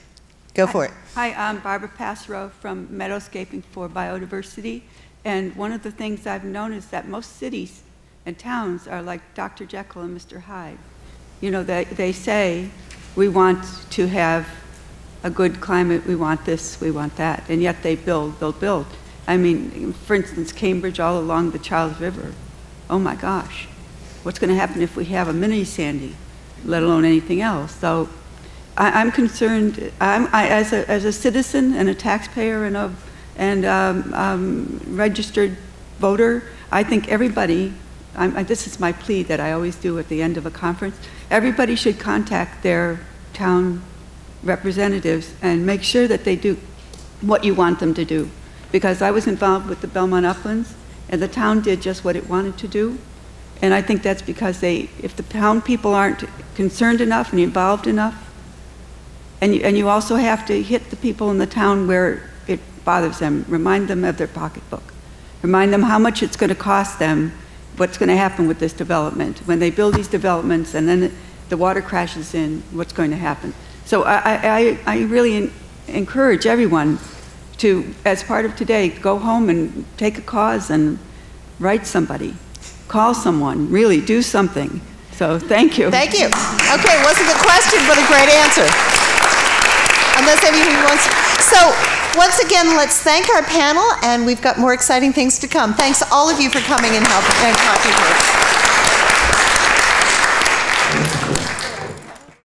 Speaker 1: Go for it.
Speaker 11: Hi, I'm Barbara Passero from Meadowscaping for Biodiversity. And one of the things I've known is that most cities and towns are like Dr. Jekyll and Mr. Hyde. You know, they say, we want to have a good climate, we want this, we want that, and yet they build. I mean, for instance, Cambridge all along the Charles River. Oh my gosh, what's going to happen if we have a mini Sandy, let alone anything else? So I'm concerned, as a citizen and a taxpayer and of and registered voter. I think everybody, this is my plea that I always do at the end of a conference, everybody should contact their town representatives and make sure that they do what you want them to do. Because I was involved with the Belmont Uplands, and the town did just what it wanted to do. And I think that's because if the town people aren't concerned enough and involved enough, and you also have to hit the people in the town where it bothers them, remind them of their pocketbook, remind them how much it's going to cost them, what's going to happen with this development. When they build these developments and then the water crashes in, what's going to happen? So I really encourage everyone to, as part of today, go home and take a cause and write somebody, call someone, really do something. So thank you.
Speaker 1: Thank you. Okay, it wasn't a question, but a great answer. Unless anybody wants. So once again, let's thank our panel, and we've got more exciting things to come. Thanks all of you for coming and helping and talking to us.